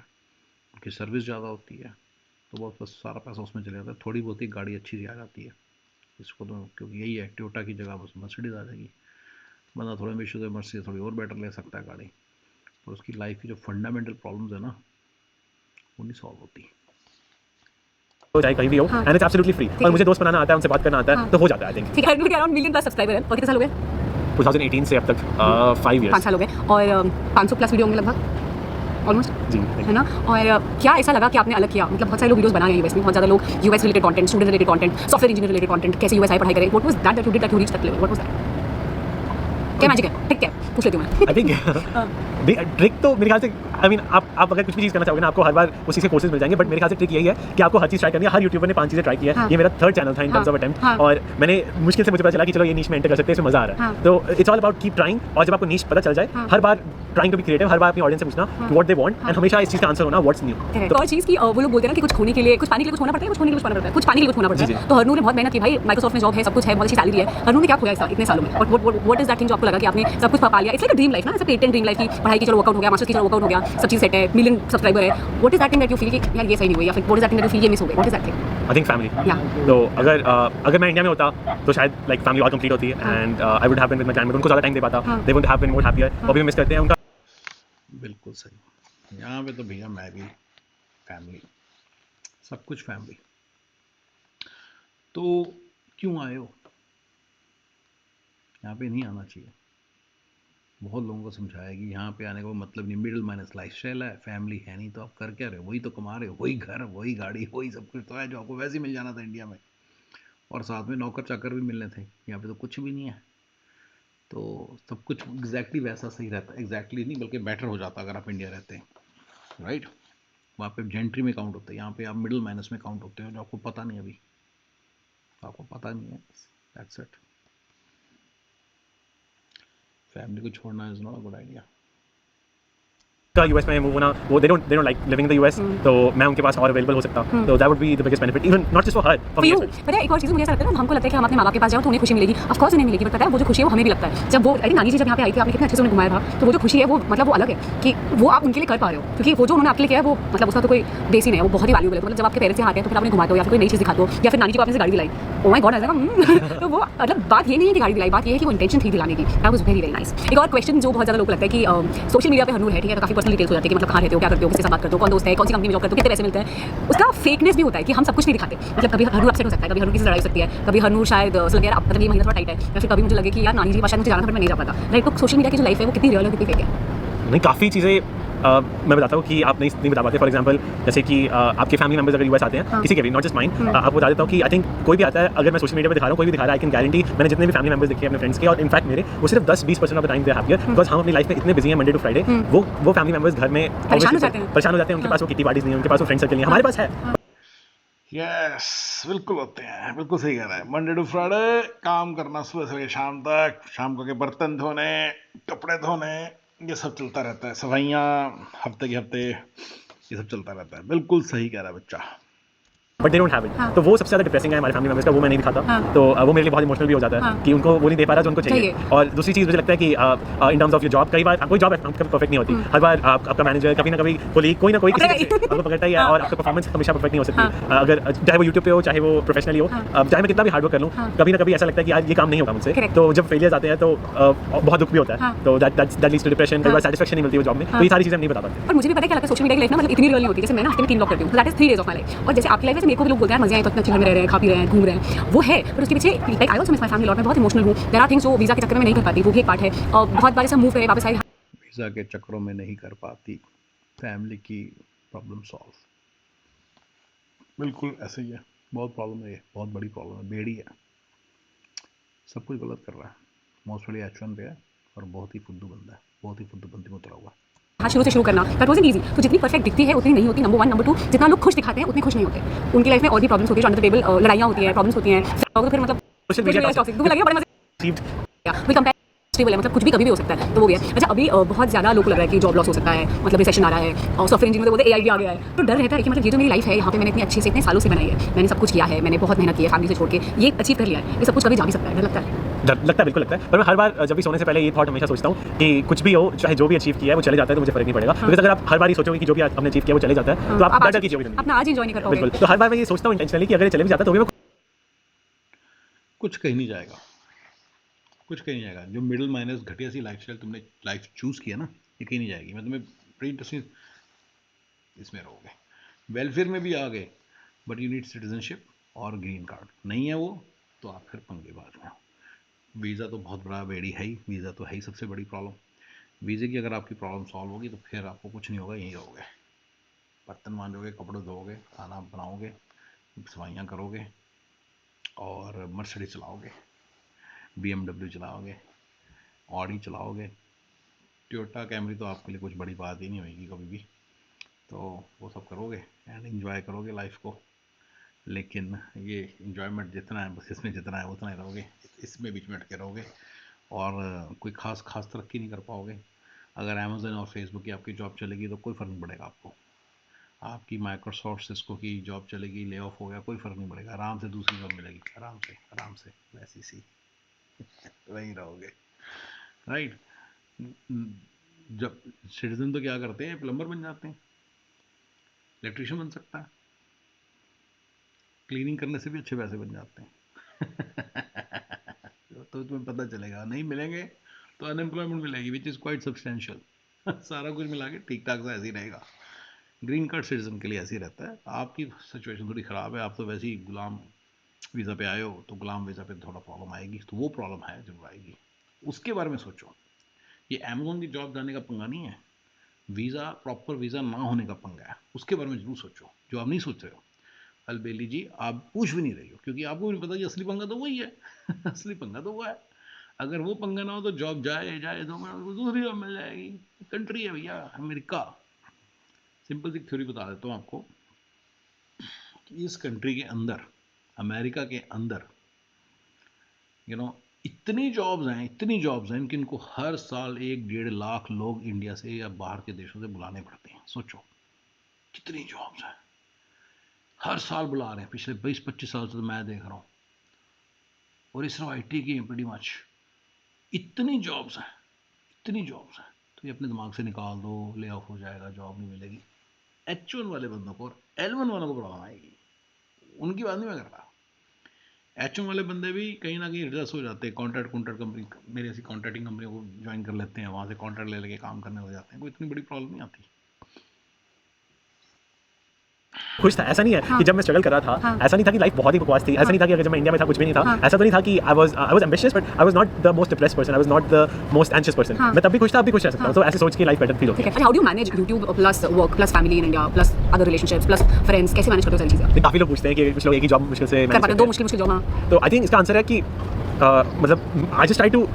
उनकी सर्विस ज़्यादा होती है, तो बहुत बस सारा पैसा उसमें चले जाता है। थोड़ी बहुत ही गाड़ी अच्छी सी आ जाती है इसको तो, क्योंकि यही है टोयोटा की जगह बस मर्सिडीज आ जाएगी, बंदा थोड़े मिशो से मर्सिडीज थोड़ी और बेटर ले सकता है गाड़ी, और उसकी लाइफ की जो फंडामेंटल प्रॉब्लम्स है ना वो नहीं सॉल्व होती। हो चाहे कहीं भी हो, एंड इट्स एब्सोल्युटली फ्री, और मुझे दोस्त बनाना आता है, उनसे बात करना आता है, तो हो जाता है। आई थिंक ठीक है, अराउंड मिलियन प्लस सब्सक्राइबर है, और कितने साल हो गए? 2018 से अब तक 5 5 साल हो गए, और 500 प्लस वीडियो होंगे लगभग ऑलमोस्ट, जी, है ना? और क्या ऐसा लगा कि आपने अलग किया? मतलब बहुत सारे लोग वीडियोस बना रहे हैं यूएस में, बहुत ज़्यादा लोग US related content, student related content, software engineer related content, कैसे यूएस आए पढ़ाई करें, what was that you did that you reach that level, what was that? क्या मैजिक है? ठीक है, पूछ लेती हूँ मैं। आई थिंक ट्रिक तो मेरे ख्याल से, आई मीन आप अगर कुछ भी चीज़ करना चाहोगे ना, आपको हर बार उसी से कोर्सेज मिल जाएंगे, बट मेरे ख्याल से ट्रिक यही है कि आपको हर चीज़ ट्राई करनी है। हर यूट्यूबर ने 5 चीज़ें ट्राई की है, ये मेरा 3rd चैनल था इन टर्म्स ऑफ अटेम्प्ट, और मैंने मुश्किल से मुझे पता चला कि चलो ये नीश में एंटर कर सकते हैं, इसमें मजा आ रहा है। तो it's all about keep trying, और जब आपको नीश पता चल जाए, हर बार ट्राइंग टू बी क्रिएटिव, हर बार अपनी ऑडियंस से पूछना व्हाट दे वांट, एंड हमेशा इस चीज़ का आंसर होना व्हाट्स न्यू। तो और चीज़ की वो लोग बोलते हैं ना कि कुछ खोने के लिए, कुछ पाने के लिए कुछ खोना पड़ता है, कुछ खोने के लिए कुछ पाना पड़ता है, कुछ पाने के लिए कुछ खोना पड़ता है। तो हरनूर ने बहुत मेहनत की भाई, माइक्रोसॉफ्ट में जॉब है, सब कुछ है, बहुत अच्छी सैलरी है। हरनूर ने क्या खोया इतने सालों में, और व्हाट इज दैट थिंग जो आपको लगा कि आपने सब कुछ पा लिया? It's like a dream life ना, ऐसा पेटेंट ड्रीम लाइफ की, पढ़ाई की चलो वर्कआउट हो गया, मास्टर की चलो वर्कआउट हो गया, सब चीज़ सेट है, मिलियन सब्सक्राइबर है, what is that thing that you feel कि यार ये सही नहीं हुई, या फिर what is that thing that you feel ये मिस हो गई, what is that thing? I think family. या तो अगर मैं इंडिया में होता तो शायद लाइक फैमिली और कंप्लीट होती है, and I would have been with my grandmother, उनको ज़्यादा टाइम दे पाता, they would have been more happier, और भी मिस करते हैं उनका। बिल्कुल सही, यहाँ पे तो भैया मैं भी फैमिली, सब कुछ फैमिली। तो क्यों आए हो? यहाँ पे नहीं आना चाहिए। बहुत लोगों को समझाया कि यहाँ पे आने का मतलब नहीं, मिडिल माइनस लाइफस्टाइल है, फैमिली है नहीं, तो आप कर क्या रहे हो? वही तो कमा रहे हो, वही घर, वही गाड़ी, वही सब कुछ तो है जो आपको वैसे ही मिल जाना था इंडिया में, और साथ में नौकर चाकर भी मिलने थे। यहाँ पे तो कुछ भी नहीं है, तो सब कुछ एग्जैक्टली वैसा सही रहता है, एग्जैक्टली नहीं बल्कि बेटर हो जाता अगर आप इंडिया रहते हैं, राइट? वहाँ पे जेंट्री में काउंट होते हैं, यहाँ पे आप मिडिल माइनस में काउंट होते हो, जो आपको पता नहीं, अभी आपको पता नहीं है, दैट्स इट। फैमिली को छोड़ना is not a good idea. US में मूव होना, वो they don't like living in the US, तो मैं उनके पास और अवेलेबल हो सकता, तो that would be the biggest benefit, even not just for her, For you, पता है एक और चीज़ मुझे ऐसा लगता है ना, हमको लगता है कि हम अपने माँ बाप के पास जाओ तो उन्हें खुशी मिलेगी, ऑफ कोर्स उन्हें मिलेगी, बट पता है वो जो खुशी है वो हमें भी लगता है। जब वो अरे नानी जी जब यहाँ पे आई थी, आपने कितने अच्छे से उन्हें घुमाया था, तो वो जो खुशी है वो मतलब वो अलग है कि वो आप उनके लिए कर पा रहे हो, क्योंकि वो जो उन्होंने आपके लिए किया है वो मतलब उसका तो कोई बेस ही नहीं है, वो बहुत ही वैल्यूबल है। तो मतलब जब आपके पेरेंट्स यहाँ आते हैं तो फिर आप उन्हें घुमाते हो या फिर कोई नई चीज़ दिखाते हो, या फिर नानी जी को आपने से गाड़ी दिलाई, ओ माय गॉड ऐसा तो वो मतलब बात ये नहीं है कि गाड़ी दिलाई, बात ये है कि वो इंटेंशन थी दिलाने की। That was very very nice. एक और क्वेश्चन जो बहुत ज़्यादा लोगों को लगता है कि सोशल मीडिया पे हरनूर है, ठीक है, तो काफ़ी पर्सनल डिटेल्स हो जाती है कि मतलब कहाँ रहते हो, क्या करते हो, किसके साथ बात करते हो, कौन दोस्त है, कौन सी कंपनी में जॉब करते हो, कितने पैसे मिलते हैं। उसका फेकनेस भी होता है कि हम सब कुछ नहीं दिखाते। मतलब कभी हरनूर अपसेट हो सकता है, कभी हरनूर किसी से लड़ाई हो सकती है, कभी हरनूर शायद लगे यार मतलब ये महीना थोड़ा टाइट है, या फिर कभी मुझे लगे कि यार नानी जी शायद मुझे जाना था बट मैं नहीं जा पाता, राइट। तो सोशल मीडिया की जो लाइफ है वो कितनी रियल है, कितनी फेक है। नहीं, काफ़ी चीज़ें मैं बताता हूँ कि आप नहीं बता पाते। फॉर एग्जांपल जैसे कि आपके फैमिली मेंबर्स अगर यूएस आते हैं, किसी के भी, नॉट जस्ट माइन, आपको बता देता हूँ कि आई थिंक कोई भी आता है, अगर मैं सोशल मीडिया पे दिखा रहा हूँ, कोई भी दिखा रहा है, आई कैन गारंटी, मैंने जितने भी फैमिली मेंबर्स देखे अपने फ्रेंड्स के और इनफैक्ट मेरे, वो सिर्फ 10-20% of the time they happier, because हम अपनी लाइफ में इतने बिजी हैं मंडे टू फ्राइडे। वो फैमिली मेंबर्स घर में परेशान हो जाते हैं। उनके पास वो किटी पार्टीज नहीं है, उनके पास वो फ्रेंड सर्कल नहीं है, हमारे पास है। यस, बिल्कुल होते हैं, बिल्कुल सही कह रहा है। मंडे टू फ्राइडे काम करना सुबह से लेकर शाम तक, शाम को के बर्तन धोने, कपड़े धोने, ये सब चलता रहता है, सफाइयाँ हफ्ते के हफ्ते, ये सब चलता रहता है। बिल्कुल सही कह रहा है बच्चा। But they don't have it, तो वो सबसे ज़्यादा डिप्रेसिंग है हमारे फैमिली मेंबर्स का, वो मैं नहीं दिखाता। तो वो मेरे लिए बहुत इमोशनल भी हो जाता है कि उनको वो नहीं दे पा रहा जो उनको चाहिए। और दूसरी चीज़ मुझे लगता है कि in terms of your job, कई बार कोई जॉब परफेक्ट नहीं होती, हर बार आपका मैनेजर, कभी ना कभी कोलीग, कोई ना कोई किसी से आपको पकड़ता ही है, और आपका परफॉर्मेंस हमेशा परफेक्ट नहीं हो सकती। अगर चाहे वो यूट्यूब पे हो, चाहे वो प्रोफेशनली हो, चाहे मैं कितना भी हार्ड वर्क कर लूँ, कभी ना कभी ऐसा लगता है कि यार ये काम नहीं होगा मुझसे। तो जब फेलियर्स आते हैं तो बहुत दुख भी होता है, तो दैट लीड्स टू डिप्रेशन, कई बार सेटिस्फैक्शन नहीं मिलती है जॉब में। तो ये सारी चीज़ें हम नहीं बता पाते। और मुझे भी पता है क्या लगता है, सोशल मीडिया की लाइफ ना मतलब इतनी रियल नहीं होती। जैसे मैं ना हफ्ते में 3 ब्लॉग करती हूँ, that is 3 days of my life. और जैसे आपकी लाइफ है, मेरे को भी लोग बोलते हैं मजे आए तो इतने अच्छे घर में रह रहे हैं, खा पी रहे हैं, घूम रहे हैं, वो है, पर उसके पीछे like I also miss my family lot. मैं बहुत इमोशनल हूँ। देयर आर थिंग्स जो वीजा के चक्कर में नहीं कर पाती, वो भी एक पार्ट है। और बहुत बार ऐसा मूव करे वापस आई, वीज़ा के चक्करों में नहीं कर पाती फैमिली की प्रॉब्लम सॉल्व। बिल्कुल ऐसे ही है, बहुत प्रॉब्लम है, ये बहुत बड़ी प्रॉब्लम है, बेड़ी है, सब कुछ गलत कर रहा है। मोस्टली H1 पे है और बहुत ही फुद्दू बंदा है, बहुत ही फुद्दू बंदी में उतरा हुआ है। हाँ, शुरू से शुरू करना दैट वाज़न्ट ईज़ी। तो जितनी परफेक्ट दिखती है उतनी नहीं होती, नंबर 1। नंबर 2, जितना लोग खुश दिखाते हैं उतने खुश नहीं होते। उनकी लाइफ में और भी प्रॉब्लम्स होती है, अंडर द टेबल लड़ाइयाँ होती हैं, प्रॉब्लम्स होती हैं, तो फिर मतलब सोशल मीडिया टॉक्सिक दुख लगे, बड़े मजे received विल कंपेयर स्टेबल है, मतलब कुछ भी कभी भी हो सकता है, तो वो भी है। अच्छा, अभी बहुत ज़्यादा लोगों को लग रहा है कि जॉब लॉस हो सकता है, मतलब रिसेशन आ रहा है, और सॉफ्टवेयर इंजीनियर बोलते हैं AI भी आ गया है, तो डर रहता है कि मतलब ये जो मेरी लाइफ है यहाँ पे मैंने इतनी अच्छे से इतने सालों से बनाई है, मैंने सब कुछ किया है, मैंने बहुत मेहनत की है फैमिली से छोड़ के, ये अचीव कर लिया है, ये सब कुछ कभी जा भी सकता है, डर लगता है। बिल्कुल लगता है। पर मैं हर बार जब भी सोने से पहले ये थॉट हमेशा सोचता हूँ कि कुछ भी हो, चाहे जो भी अचीव किया है वो चले जाता है, तो मुझे फर्क नहीं पड़ेगा। बिकॉज़ अगर आप हर बार ये सोचोगे कि जो भी आपने अचीव किया वो चले जाता है, तो आप डर की जियोगे अपना आज एंजॉय नहीं कर पाओगे। बिल्कुल। तो हर बार मैं ये सोचता हूँ इंटेंशनली कि अगर ये चले भी जाता तो भी मैं कुछ कहीं नहीं जाएगा, कुछ कहीं नहीं जाएगा। जो मिडिल माइनस घटिया सी लाइफस्टाइल तुमने लाइफ चूज़ किया ना, ये कहीं नहीं जाएगी। मैं तुम्हें बड़ी इंटरेस्टिंग इसमें रहोगे, वेलफेयर में भी आ गए, बट यू नीड सिटीजनशिप और ग्रीन कार्ड नहीं है वो, तो आप फिर पंगेबाज में हो। वीज़ा तो बहुत बड़ा बेड़ी है ही, वीज़ा तो है ही सबसे बड़ी प्रॉब्लम। वीज़े की अगर आपकी प्रॉब्लम सॉल्व होगी तो फिर आपको कुछ नहीं होगा, यहीं रहोगे, बर्तन मांजोगे, कपड़े धोओगे, खाना बनाओगे, सफाइयाँ करोगे, और मर्सिडीज चलाओगे, BMW चलाओगे, ऑडी चलाओगे। टोयोटा कैमरी तो आपके लिए कुछ बड़ी बात ही नहीं होगी कभी भी, तो वो सब करोगे एंड एंजॉय करोगे लाइफ को। लेकिन ये इन्जॉयमेंट जितना है, बस इसमें जितना है उतना ही रहोगे, इसमें बीच में अटके रहोगे, और कोई खास खास तरक्की नहीं कर पाओगे। अगर अमेज़न और फेसबुक की आपकी जॉब चलेगी तो कोई फ़र्क नहीं पड़ेगा आपको। आपकी माइक्रोसॉफ्ट सिस्को की जॉब चलेगी, ले ऑफ हो गया, कोई फ़र्क नहीं पड़ेगा, आराम से दूसरी जॉब मिलेगी, आराम से वैसी सी वहीं रहोगे, राइट। जब सिटीजन तो क्या करते हैं, प्लम्बर बन जाते हैं, इलेक्ट्रिशियन बन सकता है, क्लीनिंग करने से भी अच्छे पैसे बन जाते हैं तो तुम्हें पता चलेगा, नहीं मिलेंगे तो अनएम्प्लॉयमेंट मिलेगी, विच इज़ क्वाइट सब्सटेंशियल सारा कुछ मिला के ठीक ठाक सा ऐसे ही रहेगा। ग्रीन कार्ड सिटीजन के लिए ऐसे ही रहता है। आपकी सिचुएशन थोड़ी ख़राब है, आप तो वैसे ही गुलाम वीज़ा पे आए हो, तो गुलाम वीज़ा पे थोड़ा प्रॉब्लम आएगी, तो वो प्रॉब्लम है जरूर आएगी, उसके बारे में सोचो। ये अमेज़न की जॉब जाने का पंगा नहीं है, वीज़ा, प्रॉपर वीज़ा ना होने का पंगा है, उसके बारे में जरूर सोचो, जो आप नहीं सोच रहे हो। अलबेली जी, आप पूछ भी नहीं रही हो, क्योंकि आपको भी पता कि असली पंगा तो वही है असली पंगा तो वो है। अगर वो पंगा ना हो तो जॉब जाए जाए 2 महीने को दूसरी जॉब मिल जाएगी। कंट्री है भैया अमेरिका। सिंपल सी थ्योरी बता देता हूँ आपको कि इस कंट्री के अंदर, अमेरिका के अंदर, इतनी जॉब्स हैं कि इनको हर साल 1-1.5 लाख लोग इंडिया से या बाहर के देशों से बुलाने पड़ते हैं। सोचो कितनी जॉब्स हैं, हर साल बुला रहे हैं, पिछले 20-25 साल से तो मैं देख रहा हूँ, और ये सिर्फ IT की है pretty much। इतनी जॉब्स हैं, तो ये अपने दिमाग से निकाल दो, ले ऑफ हो जाएगा, जॉब नहीं मिलेगी। H1 वाले बंदों को और L1 वालों को प्रॉब्लम आएगी, उनकी बात नहीं मैं कर रहा। H1 वाले बंदे भी कहीं ना कहीं एडजस्ट हो जाते हैं, कॉन्ट्रैक्ट कंपनी, मेरी ऐसी कॉन्ट्रैक्टिंग कंपनियों को ज्वाइन कर लेते हैं, वहाँ से कॉन्ट्रैक्ट ले लेके काम करने लग जाते हैं, कोई इतनी बड़ी प्रॉब्लम नहीं आती। खुश था, ऐसा नहीं है हाँ। कि जब मैं स्ट्रगल कर रहा था, हाँ। ऐसा नहीं था कि लाइफ बहुत ही बकवास थी, ऐसा नहीं था कि अगर जब मैं इंडिया में था कुछ भी नहीं था, हाँ। ऐसा तो नहीं था कि I was ambitious but I was not the most depressed person, I was not the most anxious person. हाँ। मैं तब भी खुश था, अब भी खुश रह सकता हूँ, तो ऐसे सोच के लाइफ बेटर फील होती ठीक है। है। How do manage YouTube plus work plus family in India plus other relationships plus friends, कैसे मैनेज करते हो सारी चीजें? काफी लोग पूछते हैं कि कुछ लोग एक ही जॉब मुश्किल से कर manage पाते करते हैं 2 मुश्किल जॉब? हाँ। तो आई थिंक इसका आंसर है कि मतलब I just try to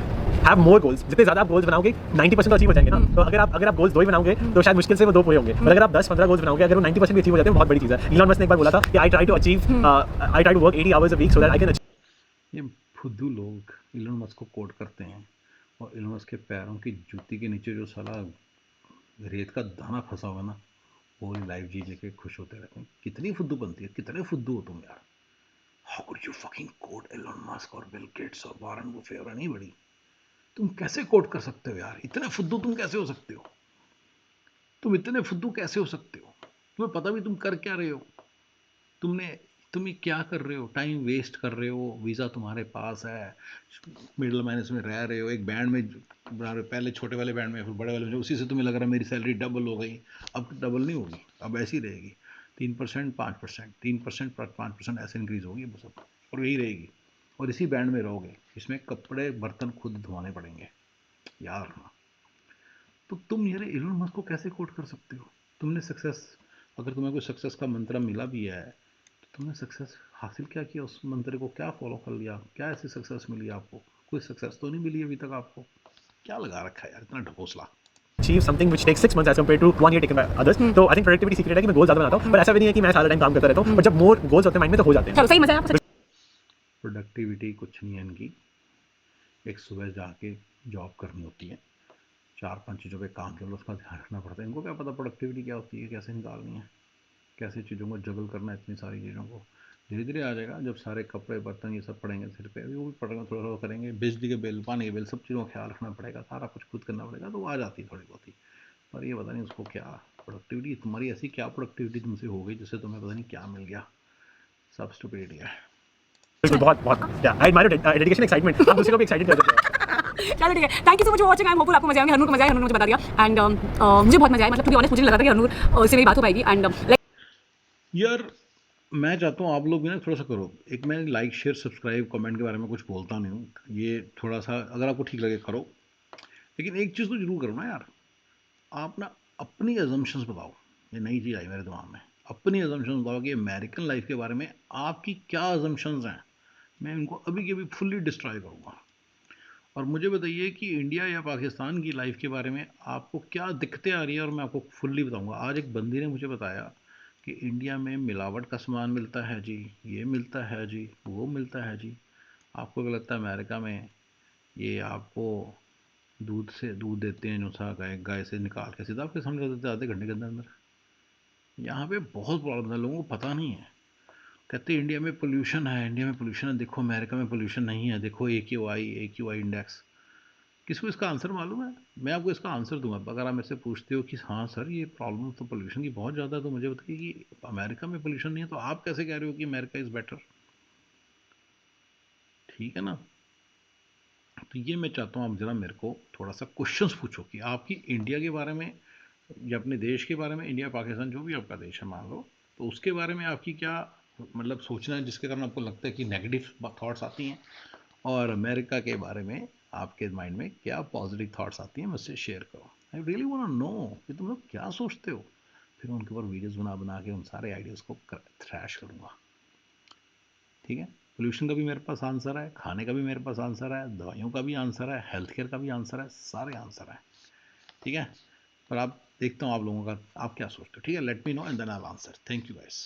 have more goals. जितने ज्यादा आप गोल्स बनाओगे 90% तो अचीव हो जाएंगे ना। तो अगर आप गोल्स 2 ही बनाओगे तो शायद मुश्किल से वो 2 पूरे होंगे, पर अगर आप 10-15 गोल्स बनाओगे, अगर वो 90% भी अचीव हो जाते हैं, बहुत बड़ी चीज़ है। इलॉन मस्क ने एक बार बोला था कि I try to work 80 hours a week so that I can ये फुद्दू लोग इलोन मस्क को कोट करते हैं, और इलोन मस्क के पैरों की जूती के नीचे जो साला रेत का दाना फंसा हुआ ना, वो लाइफ जी जी के खुश होते रहते हैं। कितनी फुद्दू बनती है, कितने फुद्दू हो तुम यार। How could you fucking quote Elon Musk और बिल गेट्स और वॉरेन बुफेट? नहीं बड़ी, तुम कैसे कोट कर सकते हो यार? इतने फुद्दू तुम कैसे हो सकते हो? तुम इतने फुद्दू कैसे हो सकते हो? तुम्हें पता भी तुम कर क्या रहे हो? तुम ये क्या कर रहे हो? टाइम वेस्ट कर रहे हो, वीज़ा तुम्हारे पास है, मिडिल मैनेज में रह रहे हो, एक बैंड में बना रहे हो, पहले छोटे वाले बैंड में फिर बड़े वाले में, उसी से तुम्हें लग रहा है मेरी सैलरी डबल हो गई। अब डबल नहीं होगी, अब ऐसी रहेगी, 3% 5%, 3% 5% ऐसे इंक्रीज होगी बस अब, और यही रहेगी, और इसी बैंड में रहोगे। इसमें कपड़े बर्तन खुद धोने पड़ेंगे, याद रखना। तो तुम यार इलोन मस्क को कैसे कोट कर सकते हो? तुमने सक्सेस, अगर तुम्हें कोई सक्सेस का मंत्र मिला भी है, तो तुमने सक्सेस हासिल क्या किया? उस मंत्र को क्या फॉलो कर लिया? क्या ऐसी सक्सेस मिली आपको? कोई सक्सेस तो नहीं मिली अभी तक आपको। क्या लगा रखा है यार इतना ढकोसला? achieve something which takes 6 months as compared to 1 year taken by others। तो आई थिंक प्रोडक्टिविटी सीक्रेट है कि मैं गोल ज्यादा बनाता हूँ, पर ऐसा भी नहीं है कि मैं सारा टाइम काम करता रहता हूँ, पर जब मोर गोल्स होते हैं माइंड में तो हो जाते हैं। चलो सही मजा है आपको। प्रोडक्टिविटी कुछ नहीं है इनकी। एक सुबह जाके जॉब करनी होती है, 4-5 चीज़ों पे काम केवल उसका ध्यान रखना पड़ता है। इनको क्या पता प्रोडक्टिविटी क्या होती है, कैसे निकालनी है, कैसे चीज़ों को जगल करना है। इतनी सारी चीज़ों को धीरे धीरे आ जाएगा, जब सारे कपड़े बर्तन ये सब पड़ेंगे सिर पे, अभी वो भी पड़ेगा, थोड़ा थोड़ा करेंगे, बिजली के बिल, पानी के बिल, सब चीज़ों का ख्याल रखना पड़ेगा, सारा कुछ खुद करना पड़ेगा, तो वो आ जाती है थोड़ी बहुत ही। पर ये पता नहीं उसको क्या प्रोडक्टिविटी, तुम्हारी ऐसी क्या प्रोडक्टिविटी तुमसे हो गई जिससे तुम्हें पता नहीं क्या मिल गया। सब स्टुपिडिटी है। बिल्कुल, बहुत आई एडमायर डेडिकेशन, एक्साइटमेंट। आप दूसरे को भी एक्साइटेड कर देते हैं। चलो ठीक है, thank you so much for watching. I am hopeful आपको मजा आएगा। हरनूर को मजा आया, हरनूर ने मुझे बता दिया, एंड मुझे बहुत मजा आया। मतलब टू बी ऑनेस्ट मुझे लगा था कि हरनूर से मेरी बात हो पाएगी, एंड लाइक यार मैं चाहता हूँ आप लोग भी ना थोड़ा सा करो। एक मैं लाइक शेयर सब्सक्राइब कमेंट के बारे में कुछ बोलता नहीं हूँ, ये थोड़ा सा अगर आपको ठीक लगे करो, लेकिन एक चीज़ तो जरूर करो ना यार, आप ना अपनी अजम्पशंस बताओ। ये नई चीज़ आई मेरे दिमाग में, अपनी अजम्पशंस बताओ कि अमेरिकन लाइफ के बारे में आपकी क्या अजम्पशंस हैं। मैं इनको अभी के अभी फुल्ली डिस्ट्रॉय करूँगा, और मुझे बताइए कि इंडिया या पाकिस्तान की लाइफ के बारे में आपको क्या दिक्कतें आ रही है, और मैं आपको फुल्ली बताऊंगा। आज एक बंदी ने मुझे बताया कि इंडिया में मिलावट का सामान मिलता है जी, ये मिलता है जी, वो मिलता है जी। आपको क्या लगता है अमेरिका में ये आपको दूध से दूध देते हैं जो सा गाय गाय से निकाल के सीधा आपके सामने रख देते हैं आधे घंटे के अंदर अंदर? यहाँ पे बहुत प्रॉब्लम है, लोगों को पता नहीं है। कहते हैं इंडिया में पोल्यूशन है, इंडिया में पोल्यूशन है, देखो अमेरिका में पोल्यूशन नहीं है, देखो AQI इंडेक्स। किसको इसका आंसर मालूम है? मैं आपको इसका आंसर दूंगा। अगर आप मेरे से पूछते हो कि हाँ सर ये प्रॉब्लम तो पोल्यूशन की बहुत ज़्यादा है, तो मुझे बताइए कि अमेरिका में पोल्यूशन नहीं है, तो आप कैसे कह रहे हो कि अमेरिका इज़ बेटर? ठीक है ना? तो ये मैं चाहता हूँ आप ज़रा मेरे को थोड़ा सा क्वेश्चंस पूछो कि आपकी इंडिया के बारे में या अपने देश के बारे में, इंडिया पाकिस्तान जो भी आपका देश है मान लो, तो उसके बारे में आपकी क्या मतलब सोचना है, जिसके कारण आपको लगता है कि नेगेटिव थॉट्स आती हैं, और अमेरिका के बारे में आपके माइंड में क्या पॉजिटिव थॉट्स आती हैं, मुझसे शेयर करो। I really want to know कि तुम लोग क्या सोचते हो। फिर उनके ऊपर वीडियोस बना बना के उन सारे आइडियाज़ को थ्रैश करूँगा। ठीक है? पोल्यूशन का भी मेरे पास आंसर है, खाने का भी मेरे पास आंसर है, दवाइयों का भी आंसर है, हेल्थ केयर का भी आंसर है, सारे आंसर हैं। ठीक है? पर आप देखता हूँ आप लोगों का आप क्या सोचते हो। ठीक है? Let me know and then I will answer. Thank you guys.